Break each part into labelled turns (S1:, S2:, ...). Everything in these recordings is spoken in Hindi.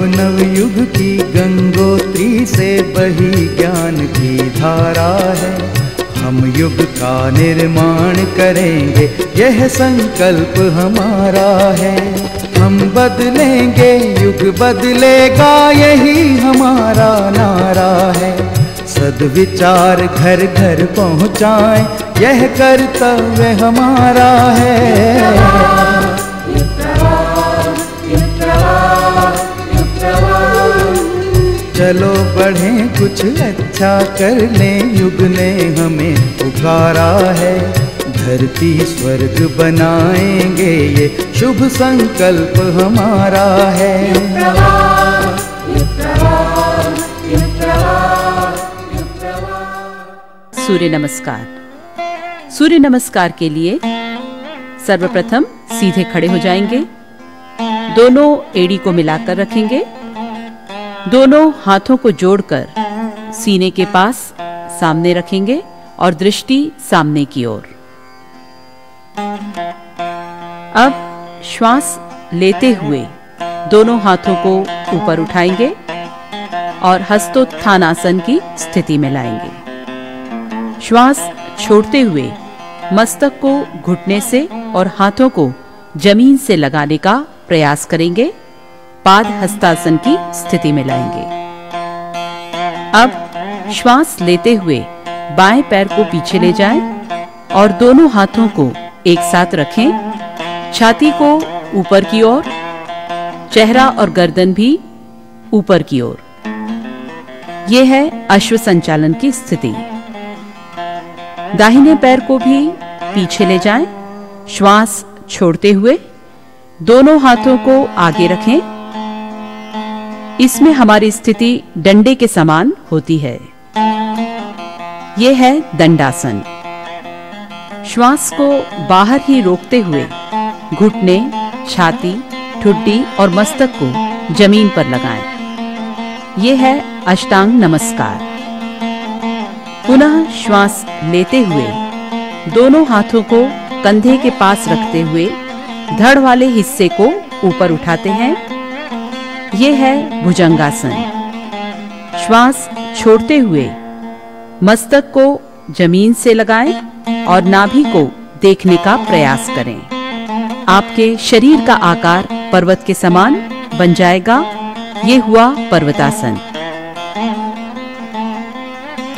S1: नवयुग की गंगोत्री से बही ज्ञान की धारा है। हम युग का निर्माण करेंगे, यह संकल्प हमारा है। हम बदलेंगे, युग बदलेगा, यही हमारा नारा है। सद्विचार घर घर पहुँचाएं, यह कर्तव्य हमारा है। चलो बढ़ें, कुछ अच्छा कर लें, युग ने हमें पुकारा है। धरती स्वर्ग बनाएंगे, ये शुभ संकल्प हमारा है।
S2: सूर्य नमस्कार। सूर्य नमस्कार के लिए सर्वप्रथम सीधे खड़े हो जाएंगे। दोनों एड़ी को मिलाकर रखेंगे। दोनों हाथों को जोड़कर सीने के पास सामने रखेंगे और दृष्टि सामने की ओर। अब श्वास लेते हुए दोनों हाथों को ऊपर उठाएंगे और हस्तोत्थानासन की स्थिति में लाएंगे। श्वास छोड़ते हुए मस्तक को घुटने से और हाथों को जमीन से लगाने का प्रयास करेंगे। पाद हस्तासन की स्थिति में लाएंगे। अब श्वास लेते हुए बाएं पैर को पीछे ले जाएं और दोनों हाथों को एक साथ रखें। छाती को ऊपर की ओर, चेहरा और गर्दन भी ऊपर की ओर। यह है अश्व संचालन की स्थिति। दाहिने पैर को भी पीछे ले जाएं। श्वास छोड़ते हुए दोनों हाथों को आगे रखें। इसमें हमारी स्थिति डंडे के समान होती है। यह है दंडासन। श्वास को बाहर ही रोकते हुए घुटने, छाती, ठुड्डी और मस्तक को जमीन पर लगाएं। यह है अष्टांग नमस्कार। पुनः श्वास लेते हुए दोनों हाथों को कंधे के पास रखते हुए धड़ वाले हिस्से को ऊपर उठाते हैं। यह है भुजंगासन। श्वास छोड़ते हुए मस्तक को जमीन से लगाएं और नाभि को देखने का प्रयास करें। आपके शरीर का आकार पर्वत के समान बन जाएगा। ये हुआ पर्वतासन।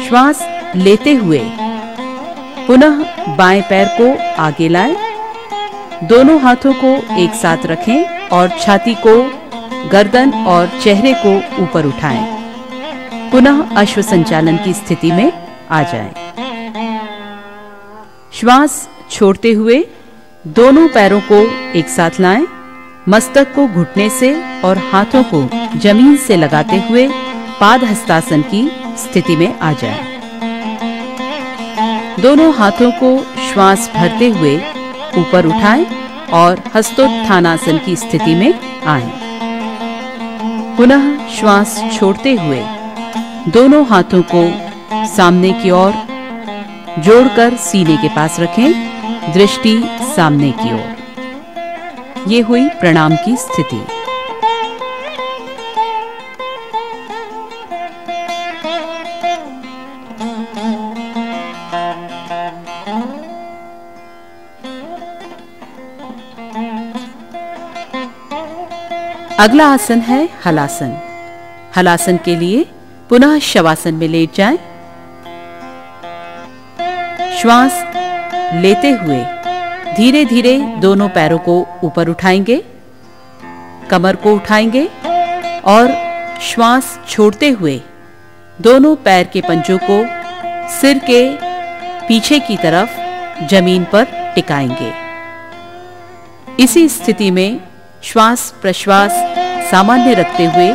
S2: श्वास लेते हुए पुनः बाएं पैर को आगे लाएं। दोनों हाथों को एक साथ रखें और छाती को, गर्दन और चेहरे को ऊपर उठाएं। पुनः अश्व संचालन की स्थिति में आ जाएं। श्वास छोड़ते हुए दोनों पैरों को एक साथ लाएं। मस्तक को घुटने से और हाथों को जमीन से लगाते हुए पाद हस्तासन की स्थिति में आ जाएं। दोनों हाथों को श्वास भरते हुए ऊपर उठाएं और हस्तोत्थानासन की स्थिति में आएं। पुनः श्वास छोड़ते हुए दोनों हाथों को सामने की ओर जोड़कर सीने के पास रखें। दृष्टि सामने की ओर। ये हुई प्रणाम की स्थिति। अगला आसन है हलासन। हलासन के लिए पुनः शवासन में लेट जाएं। श्वास लेते हुए धीरे धीरे दोनों पैरों को ऊपर उठाएंगे, कमर को उठाएंगे और श्वास छोड़ते हुए दोनों पैर के पंजों को सिर के पीछे की तरफ जमीन पर टिकाएंगे। इसी स्थिति में श्वास प्रश्वास सामान्य रखते हुए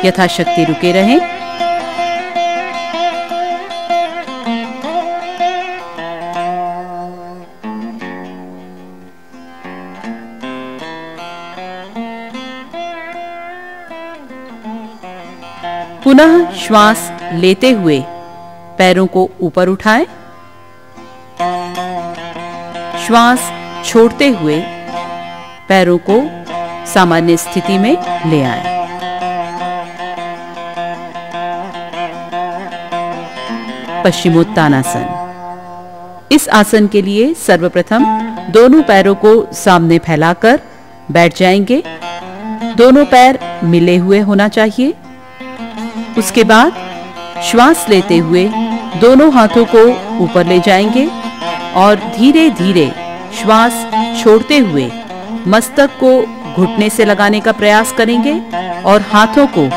S2: यथाशक्ति रुके रहें। पुनः श्वास लेते हुए पैरों को ऊपर उठाएं। श्वास छोड़ते हुए पैरों को सामान्य स्थिति में ले आएं। पश्चिमोत्तानासन। इस आसन के लिए सर्वप्रथम दोनों पैरों को सामने फैलाकर बैठ जाएंगे। दोनों पैर मिले हुए होना चाहिए। उसके बाद श्वास लेते हुए दोनों हाथों को ऊपर ले जाएंगे और धीरे धीरे श्वास छोड़ते हुए मस्तक को घुटने से लगाने का प्रयास करेंगे और हाथों को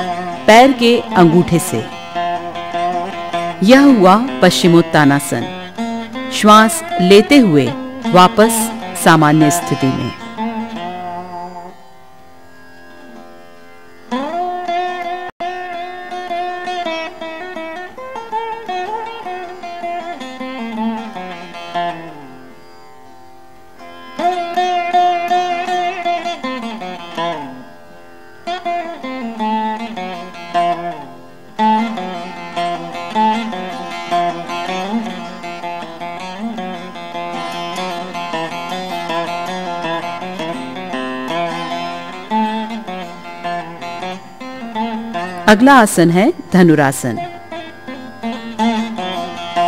S2: पैर के अंगूठे से। यह हुआ पश्चिमोत्तानासन। श्वास लेते हुए वापस सामान्य स्थिति में। अगला आसन है धनुरासन।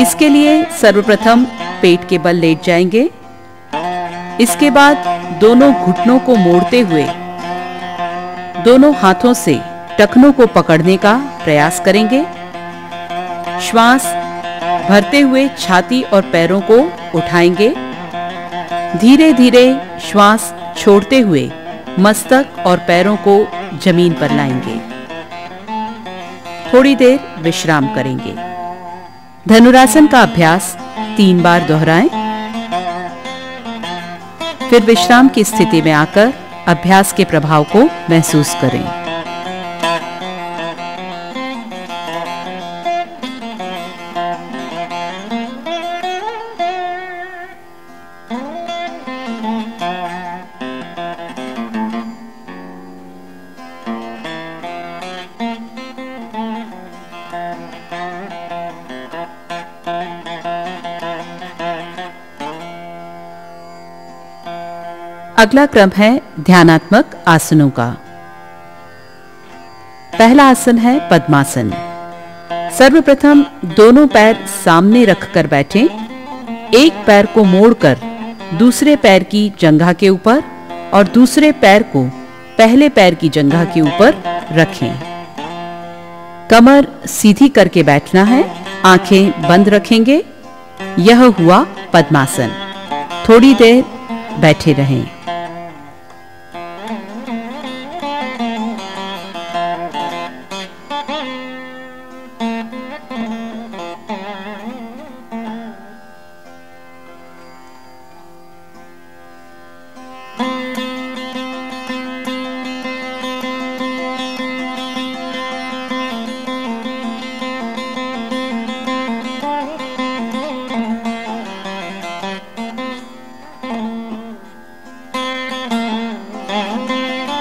S2: इसके लिए सर्वप्रथम पेट के बल लेट जाएंगे। इसके बाद दोनों घुटनों को मोड़ते हुए दोनों हाथों से टखनों को पकड़ने का प्रयास करेंगे। श्वास भरते हुए छाती और पैरों को उठाएंगे। धीरे धीरे श्वास छोड़ते हुए मस्तक और पैरों को जमीन पर लाएंगे। थोड़ी देर विश्राम करेंगे। धनुरासन का अभ्यास 3 बार दोहराएं। फिर विश्राम की स्थिति में आकर अभ्यास के प्रभाव को महसूस करें। अगला क्रम है ध्यानात्मक आसनों का। पहला आसन है पद्मासन। सर्वप्रथम दोनों पैर सामने रखकर बैठें। एक पैर को मोड़कर दूसरे पैर की जंघा के ऊपर और दूसरे पैर को पहले पैर की जंघा के ऊपर रखें। कमर सीधी करके बैठना है। आंखें बंद रखेंगे। यह हुआ पद्मासन। थोड़ी देर बैठे रहें।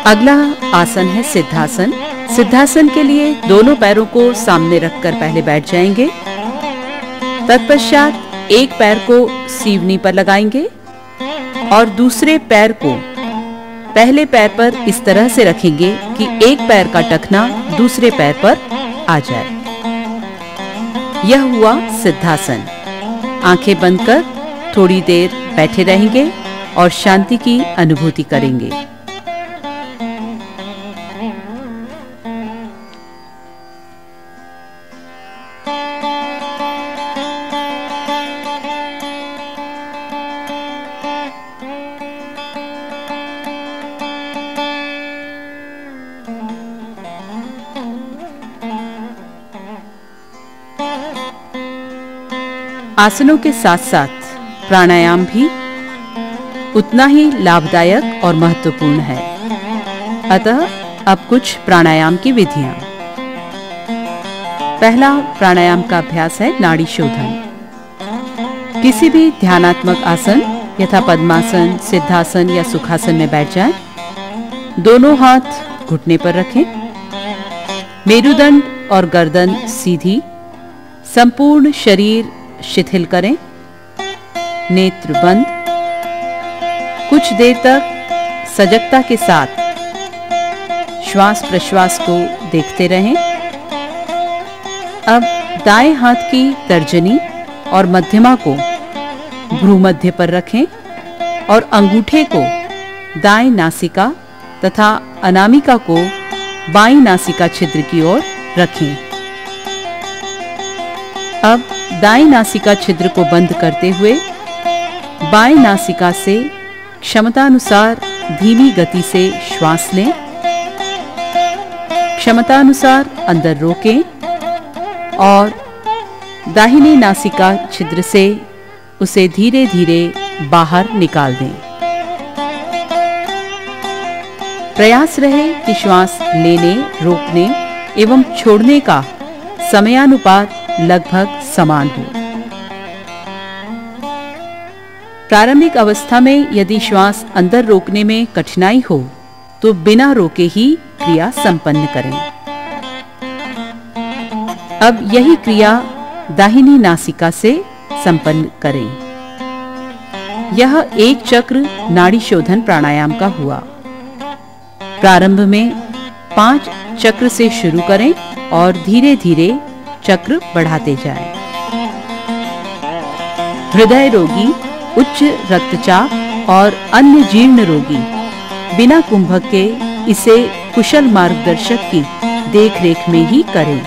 S2: अगला आसन है सिद्धासन। सिद्धासन के लिए दोनों पैरों को सामने रखकर पहले बैठ जाएंगे। तत्पश्चात एक पैर को सीवनी पर लगाएंगे और दूसरे पैर को पहले पैर पर इस तरह से रखेंगे कि एक पैर का टखना दूसरे पैर पर आ जाए। यह हुआ सिद्धासन। आंखें बंद कर थोड़ी देर बैठे रहेंगे और शांति की अनुभूति करेंगे। आसनों के साथ साथ प्राणायाम भी उतना ही लाभदायक और महत्वपूर्ण है। अतः अब कुछ प्राणायाम की विधियां। पहला प्राणायाम का अभ्यास है नाड़ी शोधन। किसी भी ध्यानात्मक आसन यथा पद्मासन, सिद्धासन या सुखासन में बैठ जाएं। दोनों हाथ घुटने पर रखें। मेरुदंड और गर्दन सीधी। संपूर्ण शरीर शिथिल करें। नेत्र बंद। कुछ देर तक सजगता के साथ श्वास प्रश्वास को देखते रहें। अब दाएं हाथ की तर्जनी और मध्यमा को भ्रूमध्य पर रखें और अंगूठे को दाएं नासिका तथा अनामिका को बाईं नासिका छिद्र की ओर रखें। अब दाईं नासिका छिद्र को बंद करते हुए बाईं नासिका से क्षमतानुसार धीमी गति से श्वास लें। क्षमतानुसार अंदर रोकें और दाहिनी नासिका छिद्र से उसे धीरे धीरे बाहर निकाल दें। प्रयास रहे कि श्वास लेने, रोकने एवं छोड़ने का समयानुपात लगभग समान हो। प्रारंभिक अवस्था में यदि श्वास अंदर रोकने में कठिनाई हो तो बिना रोके ही क्रिया संपन्न करें। अब यही क्रिया दाहिनी नासिका से संपन्न करें। यह एक चक्र नाड़ी शोधन प्राणायाम का हुआ। प्रारंभ में 5 चक्र से शुरू करें और धीरे धीरे चक्र बढ़ाते जाएं। हृदय रोगी, उच्च रक्तचाप और अन्य जीर्ण रोगी बिना कुंभक के इसे कुशल मार्गदर्शक की देखरेख में ही करें।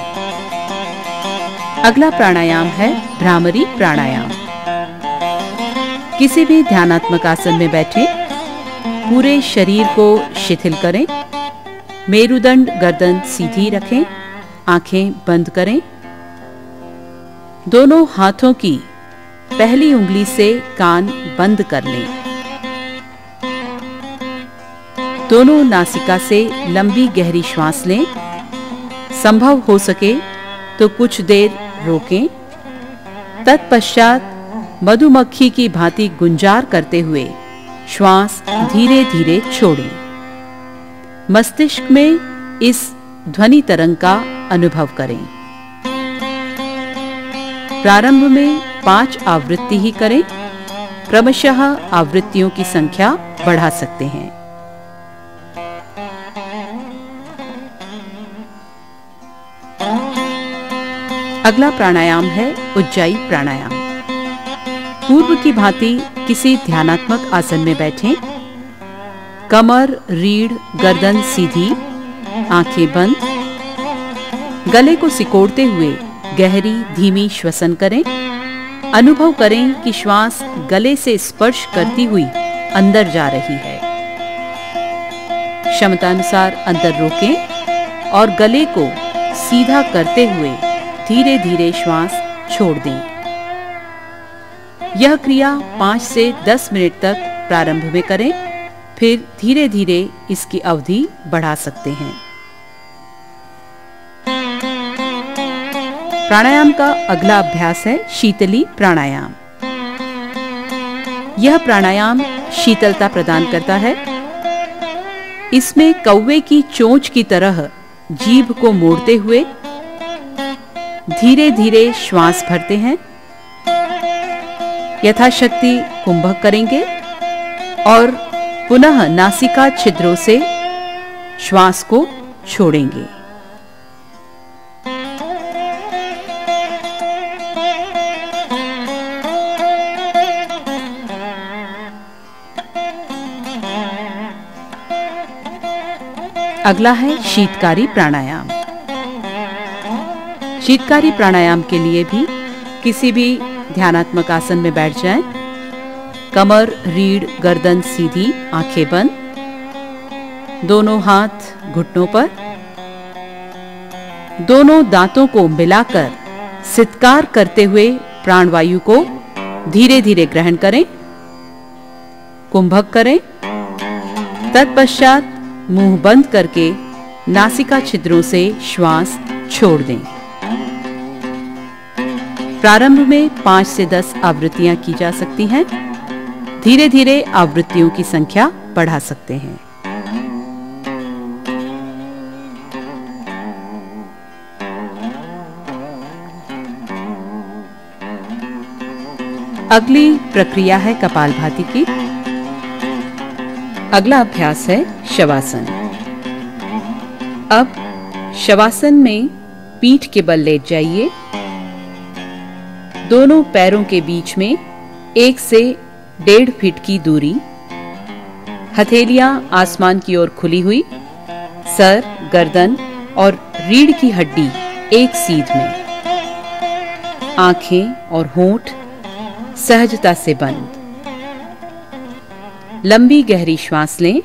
S2: अगला प्राणायाम है भ्रामरी प्राणायाम। किसी भी ध्यानात्मक आसन में बैठे, पूरे शरीर को शिथिल करें, मेरुदंड गर्दन सीधी रखें, आंखें बंद करें। दोनों हाथों की पहली उंगली से कान बंद कर लें। दोनों नासिका से लंबी गहरी श्वास लें। संभव हो सके तो कुछ देर रोकें। तत्पश्चात मधुमक्खी की भांति गुंजार करते हुए श्वास धीरे धीरे छोड़ें। मस्तिष्क में इस ध्वनि तरंग का अनुभव करें। प्रारंभ में 5 आवृत्ति ही करें। क्रमशः आवृत्तियों की संख्या बढ़ा सकते हैं। अगला प्राणायाम है उज्जाई प्राणायाम। पूर्व की भांति किसी ध्यानात्मक आसन में बैठें। कमर, रीढ़, गर्दन सीधी, आंखें बंद। गले को सिकोड़ते हुए गहरी धीमी श्वसन करें। अनुभव करें कि श्वास गले से स्पर्श करती हुई अंदर जा रही है। क्षमतानुसार अंदर रोकें और गले को सीधा करते हुए धीरे धीरे श्वास छोड़ दें। यह क्रिया 5 से 10 मिनट तक प्रारंभ में करें, फिर धीरे धीरे इसकी अवधि बढ़ा सकते हैं। प्राणायाम का अगला अभ्यास है शीतली प्राणायाम। यह प्राणायाम शीतलता प्रदान करता है। इसमें कौवे की चोंच की तरह जीभ को मोड़ते हुए धीरे धीरे श्वास भरते हैं। यथाशक्ति कुंभक करेंगे और पुनः नासिका छिद्रों से श्वास को छोड़ेंगे। अगला है शीतकारी प्राणायाम। शीतकारी प्राणायाम के लिए भी किसी भी ध्यानात्मक आसन में बैठ जाएं। कमर, रीढ़, गर्दन सीधी, आंखें बंद। दोनों हाथ घुटनों पर। दोनों दांतों को मिलाकर सितकार करते हुए प्राणवायु को धीरे धीरे ग्रहण करें। कुंभक करें। तत्पश्चात मुंह बंद करके नासिका छिद्रों से श्वास छोड़ दें। प्रारंभ में 5 से 10 आवृत्तियां की जा सकती हैं। धीरे धीरे आवृत्तियों की संख्या बढ़ा सकते हैं। अगली प्रक्रिया है कपालभाति की। अगला अभ्यास है शवासन। अब शवासन में पीठ के बल लेट जाइए। दोनों पैरों के बीच में 1 से 1.5 फीट की दूरी, हथेलियां आसमान की ओर खुली हुई, सर, गर्दन और रीढ़ की हड्डी एक सीध में, आंखें और होंठ सहजता से बंद। लंबी गहरी श्वास लें।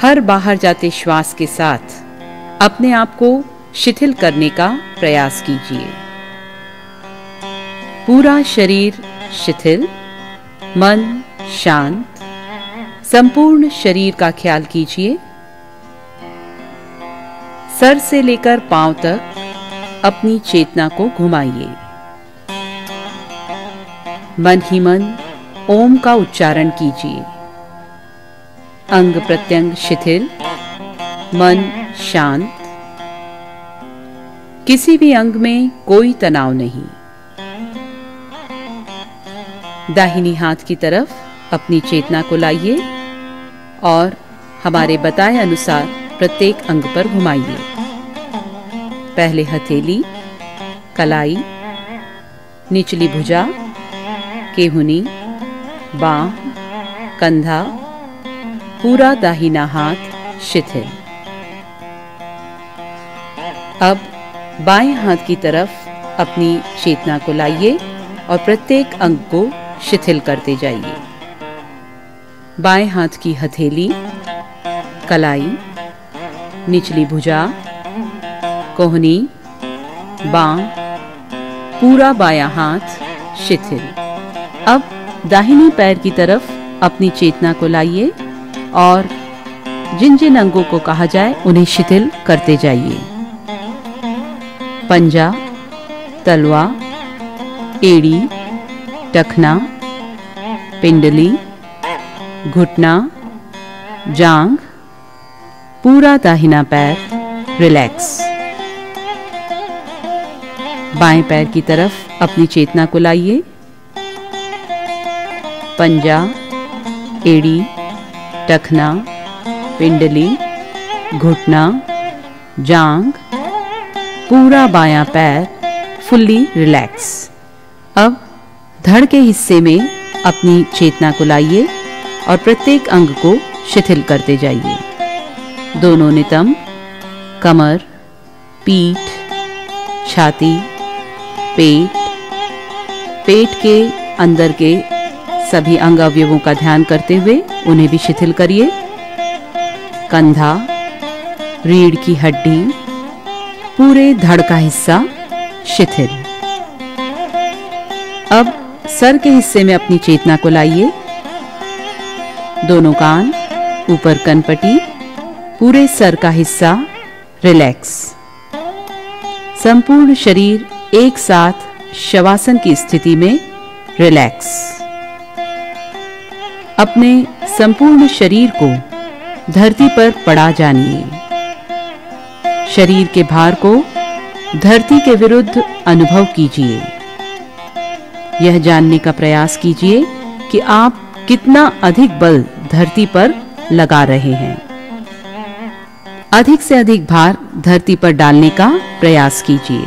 S2: हर बाहर जाते श्वास के साथ अपने आप को शिथिल करने का प्रयास कीजिए। पूरा शरीर शिथिल, मन शांत, संपूर्ण शरीर का ख्याल कीजिए। सर से लेकर पांव तक अपनी चेतना को घुमाइए। मन ही मन ओम का उच्चारण कीजिए। अंग प्रत्यंग शिथिल, मन शांत, किसी भी अंग में कोई तनाव नहीं। दाहिनी हाथ की तरफ अपनी चेतना को लाइए और हमारे बताए अनुसार प्रत्येक अंग पर घुमाइए। पहले हथेली, कलाई, निचली भुजा, केहूनी, बांह, कंधा, पूरा दाहिना हाथ शिथिल। अब बाएं हाथ की तरफ अपनी चेतना को लाइए और प्रत्येक अंग को शिथिल करते जाइए। बाएं हाथ की हथेली, कलाई, निचली भुजा, कोहनी, बांह, पूरा बायां हाथ शिथिल। अब दाहिनी पैर की तरफ अपनी चेतना को लाइए और जिन जिन अंगों को कहा जाए उन्हें शिथिल करते जाइए। पंजा, तलवा, एड़ी, टखना, पिंडली, घुटना, जांघ, पूरा दाहिना पैर रिलैक्स। बाएं पैर की तरफ अपनी चेतना को लाइए। पंजा, एड़ी, टखना, पिंडली, घुटना, जांघ, पूरा बायां पैर फुल्ली रिलैक्स। अब धड़ के हिस्से में अपनी चेतना को लाइए और प्रत्येक अंग को शिथिल करते जाइए। दोनों नितंब, कमर, पीठ, छाती, पेट, पेट के अंदर के सभी अंग अवयवों का ध्यान करते हुए उन्हें भी शिथिल करिए। कंधा, रीढ़ की हड्डी, पूरे धड़ का हिस्सा शिथिल। अब सर के हिस्से में अपनी चेतना को लाइए। दोनों कान, ऊपर कनपटी, पूरे सर का हिस्सा रिलैक्स। संपूर्ण शरीर एक साथ शवासन की स्थिति में रिलैक्स। अपने संपूर्ण शरीर को धरती पर पड़ा जानिए। शरीर के भार को धरती के विरुद्ध अनुभव कीजिए। यह जानने का प्रयास कीजिए कि आप कितना अधिक बल धरती पर लगा रहे हैं। अधिक से अधिक भार धरती पर डालने का प्रयास कीजिए।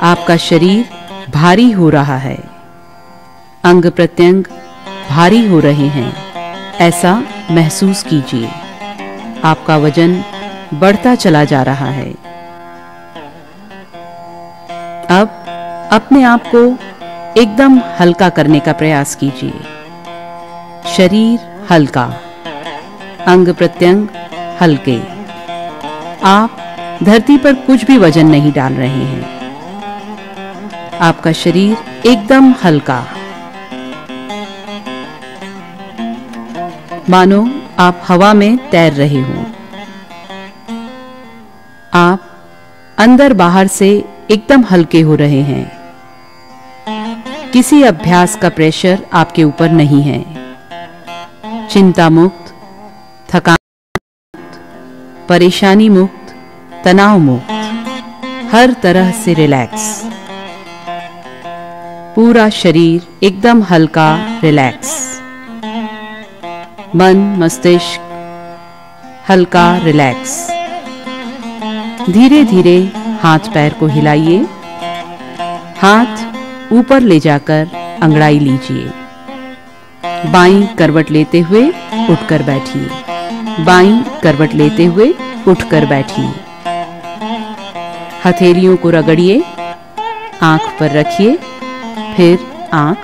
S2: आपका शरीर भारी हो रहा है, अंग प्रत्यंग भारी हो रहे हैं, ऐसा महसूस कीजिए। आपका वजन बढ़ता चला जा रहा है। अब अपने आप को एकदम हल्का करने का प्रयास कीजिए। शरीर हल्का, अंग प्रत्यंग हल्के। आप धरती पर कुछ भी वजन नहीं डाल रहे हैं। आपका शरीर एकदम हल्का, मानो आप हवा में तैर रहे हो। आप अंदर बाहर से एकदम हल्के हो रहे हैं। किसी अभ्यास का प्रेशर आपके ऊपर नहीं है। चिंता मुक्त, थकान मुक्त, परेशानी मुक्त, तनाव मुक्त, हर तरह से रिलैक्स। पूरा शरीर एकदम हल्का रिलैक्स। मन मस्तिष्क हल्का रिलैक्स। धीरे धीरे हाथ पैर को हिलाइए। हाथ ऊपर ले जाकर अंगड़ाई लीजिए। बाईं करवट लेते हुए उठकर बैठिए। बाईं करवट लेते हुए उठकर बैठिए। हथेलियों को रगड़िए, आंख पर रखिए, फिर आंख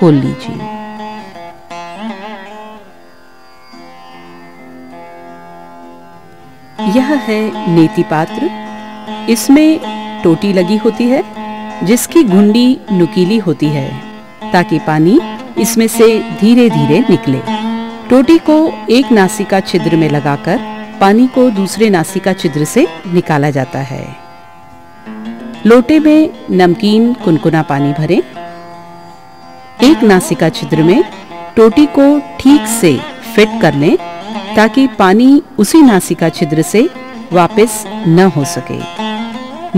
S2: खोल लीजिए। यह है नेति पात्र। इसमें टोटी लगी होती है जिसकी घुंडी नुकीली होती है ताकि पानी इसमें से धीरे धीरे निकले। टोटी को एक नासिका छिद्र में लगाकर पानी को दूसरे नासिका छिद्र से निकाला जाता है। लोटे में नमकीन कुनकुना पानी भरें। एक नासिका छिद्र में टोटी को ठीक से फिट कर लें ताकि पानी उसी नासिका छिद्र से वापस न हो सके।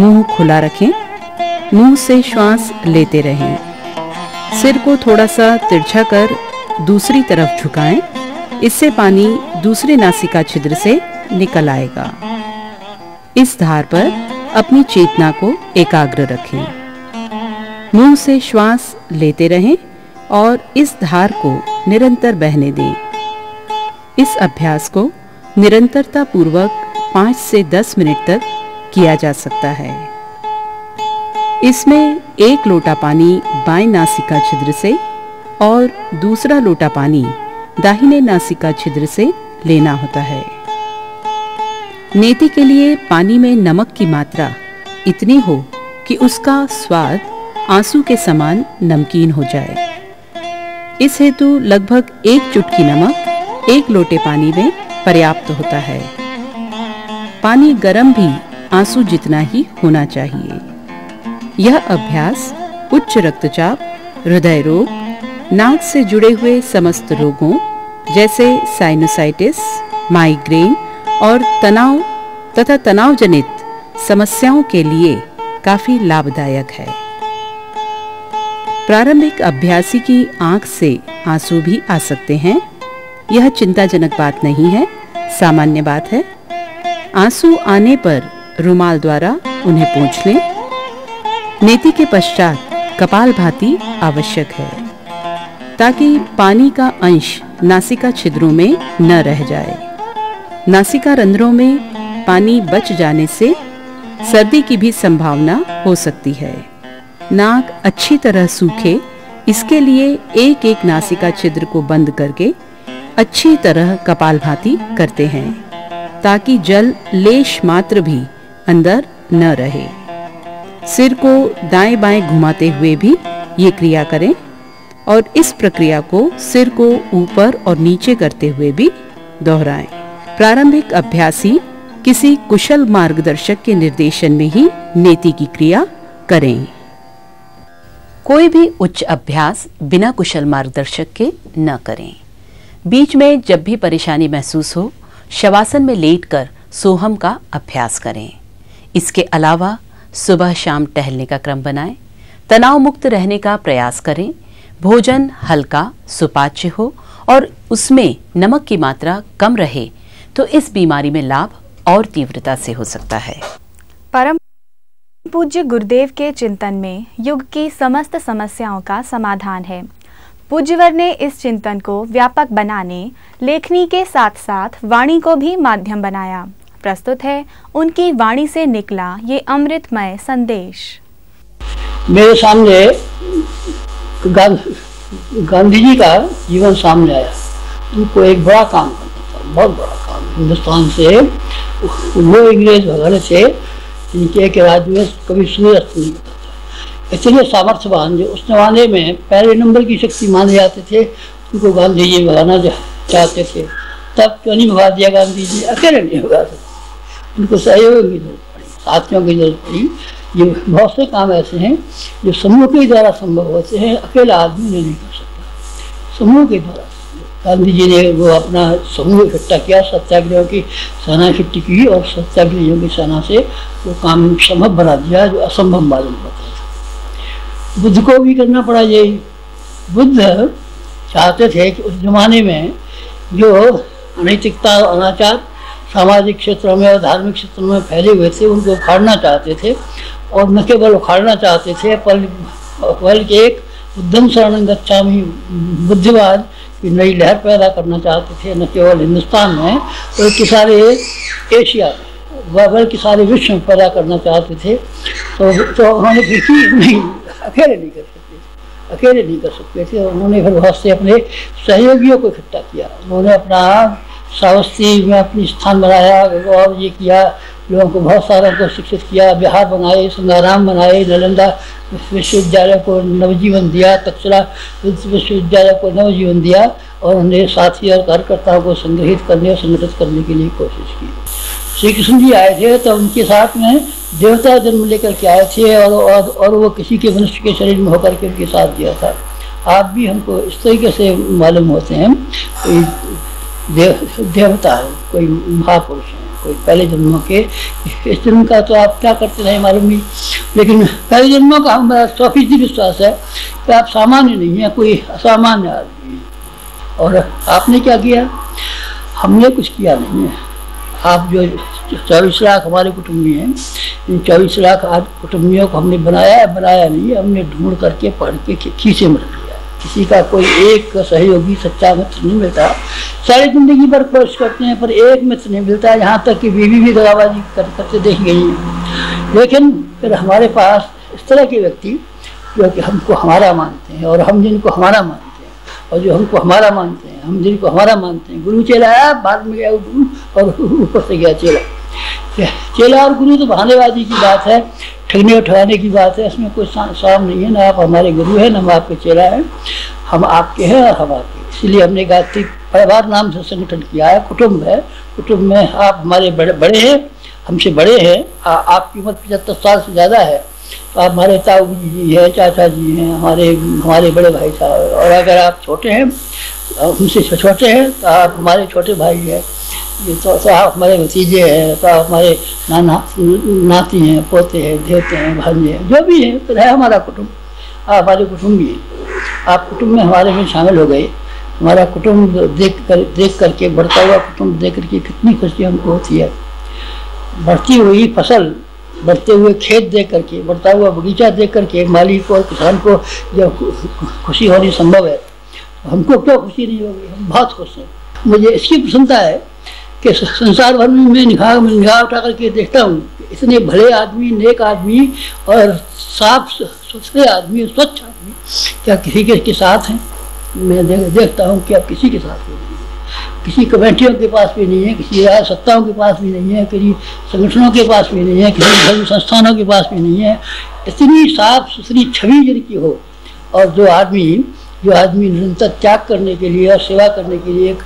S2: मुंह खुला रखें। मुंह से श्वास लेते रहें। सिर को थोड़ा सा तिरछा कर दूसरी तरफ झुकाएं। इससे पानी दूसरे नासिका छिद्र से निकल आएगा। इस धार पर अपनी चेतना को एकाग्र रखें। मुंह से श्वास लेते रहें और इस धार को निरंतर बहने दें। इस अभ्यास को निरंतरता पूर्वक 5 से 10 मिनट तक किया जा सकता है। इसमें एक लोटा पानी बाएं नासिका छिद्र से और दूसरा लोटा पानी दाहिने नासिका छिद्र से लेना होता है। नेति के लिए पानी में नमक की मात्रा इतनी हो कि उसका स्वाद आंसू के समान नमकीन हो जाए। इस हेतु लगभग 1 चुटकी नमक 1 लोटे पानी में पर्याप्त होता है। पानी गर्म भी आंसू जितना ही होना चाहिए। यह अभ्यास उच्च रक्तचाप, हृदय रोग, नाक से जुड़े हुए समस्त रोगों जैसे साइनोसाइटिस, माइग्रेन और तनाव तथा तनाव जनित समस्याओं के लिए काफी लाभदायक है। प्रारंभिक अभ्यासी की आंख से आंसू भी आ सकते हैं। यह चिंताजनक बात नहीं है, सामान्य बात है। आंसू आने पर रुमाल द्वारा उन्हें पोंछ लें। नेति के पश्चात कपालभाति आवश्यक है ताकि पानी का अंश नासिका छिद्रों में न रह जाए। नासिका रंध्रों में पानी बच जाने से सर्दी की भी संभावना हो सकती है। नाक अच्छी तरह सूखे, इसके लिए एक एक नासिका छिद्र को बंद करके अच्छी तरह कपालभाति करते हैं ताकि जल लेश मात्र भी अंदर न रहे। सिर को दाएं बाएं घुमाते हुए भी ये क्रिया करें और इस प्रक्रिया को सिर को ऊपर और नीचे करते हुए भी दोहराएं। प्रारंभिक अभ्यासी किसी कुशल मार्गदर्शक के निर्देशन में ही नेति की क्रिया करें। कोई भी उच्च अभ्यास बिना कुशल मार्गदर्शक के न करें। बीच में जब भी परेशानी महसूस हो, शवासन में लेटकर सोहम का अभ्यास करें। इसके अलावा सुबह शाम टहलने का क्रम बनाएं। तनाव मुक्त रहने का प्रयास करें। भोजन हल्का सुपाच्य हो और उसमें नमक की मात्रा कम रहे तो इस बीमारी में लाभ और तीव्रता से हो सकता है।
S3: परम पूज्य गुरुदेव के चिंतन में युग की समस्त समस्याओं का समाधान है। पूज्यवर ने इस चिंतन को व्यापक बनाने लेखनी के साथ साथ वाणी को भी माध्यम बनाया। प्रस्तुत है उनकी वाणी से निकला ये अमृतमय संदेश।
S4: मेरे सामने गांधी जी का जीवन सामने आया। उनको एक बड़ा काम करना था, बहुत बड़ा काम। हिंदुस्तान से वो अंग्रेज भगाने थे जिनके एक राज्य में कभी सूर्य अस्त नहीं होता था। इतने सामर्थ्यवान जो उस जमाने में पहले नंबर की शक्ति माने जाते थे, उनको गांधी जी भगाना चाहते थे। तब क्यों नहीं भगा दिया गांधी जी? अकेले नहीं भगा सकते, उनको सहयोग की जरूरत पड़ी, साथियों की जरूरत पड़ी। ये बहुत से काम ऐसे हैं जो समूह के द्वारा संभव होते हैं, अकेला आदमी नहीं कर सकता। समूह के द्वारा गांधी जी ने वो अपना समूह इकट्ठा किया, सत्याग्रह की सेना इकट्ठी की और सत्याग्रहियों की सेना से वो काम संभव बना दिया जो असंभव मालूम होता था। बुद्ध को भी करना पड़ा यही। बुद्ध चाहते थे कि उस जमाने में जो अनैतिकता और अनाचार सामाजिक क्षेत्रों में और धार्मिक क्षेत्रों में फैले हुए थे उनको उखाड़ना चाहते थे। और न केवल उखाड़ना चाहते थे बल्कि एक उद्यम शरणं गच्छामि बुद्धिवाद की नई लहर पैदा करना चाहते थे, न केवल हिंदुस्तान में बल्कि सारे एशिया में बल्कि सारे विश्व में पैदा करना चाहते थे। तो उन्होंने फिर की नहीं, अकेले नहीं कर सकते थे। उन्होंने फिर बहुत से अपने सहयोगियों को इकट्ठा किया। उन्होंने अपना श्रावस्ती में अपनी स्थान बनाया और ये किया, लोगों को बहुत सारों को शिक्षित किया, बिहार बनाए, संगाराम बनाए, नालंदा विश्वविद्यालय को नवजीवन दिया, तक्षशिला विश्वविद्यालय को नवजीवन दिया और उन्हें साथी और कार्यकर्ताओं को संग्रहित करने और संगठित करने के लिए कोशिश की। श्री कृष्ण जी आए थे तो उनके साथ में देवता जन्म लेकर के आए थे और वो किसी के मनुष्य के शरीर में होकर के उनके साथ दिया था। आप भी हमको इस तरीके से मालूम होते हैं, कोई देवता है, कोई महापुरुष है, कोई पहले जन्मों के। इस जन्म का तो आप क्या करते रहे मालूम नहीं, लेकिन पहले जन्मों का हमारा 100% विश्वास है कि आप सामान्य नहीं है, कोई असामान्य आदमी है। और आपने क्या किया? हमने कुछ किया नहीं है। आप जो 24 लाख हमारे कुटुंबी हैं, इन 24 लाख कुटुंबियों को हमने बनाया नहीं, हमने ढूंढ करके पढ़ के खींचे में रख लिया। किसी का कोई एक सहयोगी सच्चा मित्र नहीं मिलता। सारी जिंदगी भर कोशिश करते हैं पर एक मित्र नहीं मिलता, यहाँ तक कि बीवी भी दगाबाजी करते देख गई है। लेकिन फिर हमारे पास इस तरह के व्यक्ति जो कि हमको हमारा मानते हैं और हम जिनको हमारा मानते हैं और जो हमको हमारा मानते हैं, हम जिनको हमारा मानते हैं। गुरु चेला आया, बाद में गया गुरु और ऊपर से गया चेला। चेला और गुरु तो बहानेबाजी की बात है, ठगने और ठगाने की बात है, इसमें कोई साम नहीं है। ना आप हमारे गुरु हैं, ना हम आपके चेला हैं, हम आपके हैं और हम आपके। इसलिए हमने गायत्री परिवार नाम से संगठन किया है। कुटुंब है, कुटुंब में आप हमारे बड़े हैं, हमसे बड़े हैं। आपकी उम्र 75 साल से ज़्यादा है तो आप हमारे ताऊ जी हैं, चाचा जी हैं, हमारे बड़े भाई साहब। और अगर आप छोटे हैं, हमसे छोटे हैं तो आप हमारे छोटे भाई हैं। तो आप हमारे भतीजे हैं, तो आप हमारे नाती हैं, पोते हैं, देवते हैं, भांजे हैं, जो भी है तो है हमारा कुटुंब। आप हमारे कुटुंबी हैं। आप कुटुंब में हमारे में शामिल हो गए। हमारा कुटुंब देख करके, बढ़ता हुआ कुटुंब देख करके कितनी खुशी हमको होती है। बढ़ती हुई फसल, बढ़ते हुए खेत देख करके, बढ़ता हुआ बगीचा देख करके माली को और किसान को जब खुशी होनी संभव है, हमको क्यों खुशी नहीं होगी? हम बहुत खुश हैं। मुझे इसकी प्रसन्नता है कि संसार भर में मैं निगाह उठा करके देखता हूँ, इतने भले आदमी, नेक आदमी और साफ सुथरे आदमी, स्वच्छ आदमी क्या किसी के साथ हैं? मैं देखता हूँ कि अब किसी के साथ नहीं है। किसी कमेटियों के पास भी नहीं है, किसी राज सत्ताओं के पास भी नहीं है, किसी संगठनों के पास भी नहीं है, किसी धर्म संस्थानों के पास भी नहीं है। इतनी साफ सुथरी छवि जिनकी हो और जो आदमी निरंतर त्याग करने के लिए और सेवा करने के लिए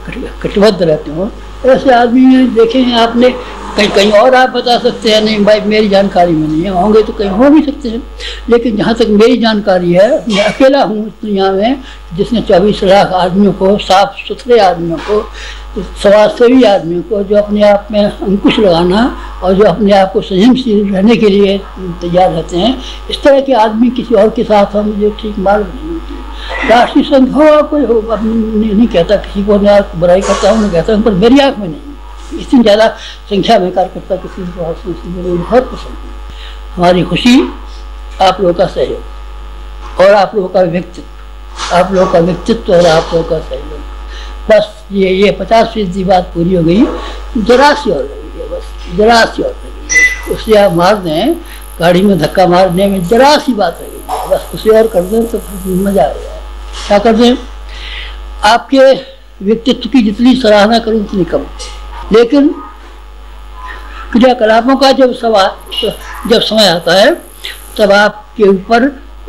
S4: कटिबद्ध रहते हो, ऐसे आदमी देखे हैं आपने? कहीं और आप बता सकते हैं नहीं भाई मेरी जानकारी में नहीं है, होंगे तो कहीं हो भी सकते हैं। लेकिन जहाँ तक मेरी जानकारी है, मैं अकेला हूँ इस दुनिया में जिसने 24 लाख आदमियों को, साफ सुथरे आदमियों को, समाजसेवी आदमियों को, जो अपने आप में अंकुश लगाना और जो अपने आप को संयमशील रहने के लिए तैयार रहते हैं, इस तरह के आदमी किसी और के साथ हम मुझे ठीक मालूम नहीं होती। राष्ट्रीय संघ हो कोई हो, अब नहीं कहता किसी को, मैं बुराई करता हूँ, नहीं कहता हूँ, पर मेरी आँख में नहीं। इतनी ज़्यादा संख्या में कार्यकर्ता किसी को बहुत पसंद है। हमारी खुशी आप लोगों का सहयोग और आप लोगों का व्यक्तित्व, आप लोगों का व्यक्तित्व और आप लोगों का सहयोग। बस ये 50% बात पूरी हो गई। जरा सी और लगी है, बस जरा सी और लगी है। उससे आप मार दें, गाड़ी में धक्का मारने में जरा सी बात रही है, बस उसे और कर दें तो मजा आ जाए। क्या कर दें? आपके व्यक्तित्व की जितनी सराहना करूँ उतनी कम। लेकिन क्रियाकलापों का जब समय आता है तब आपके ऊपर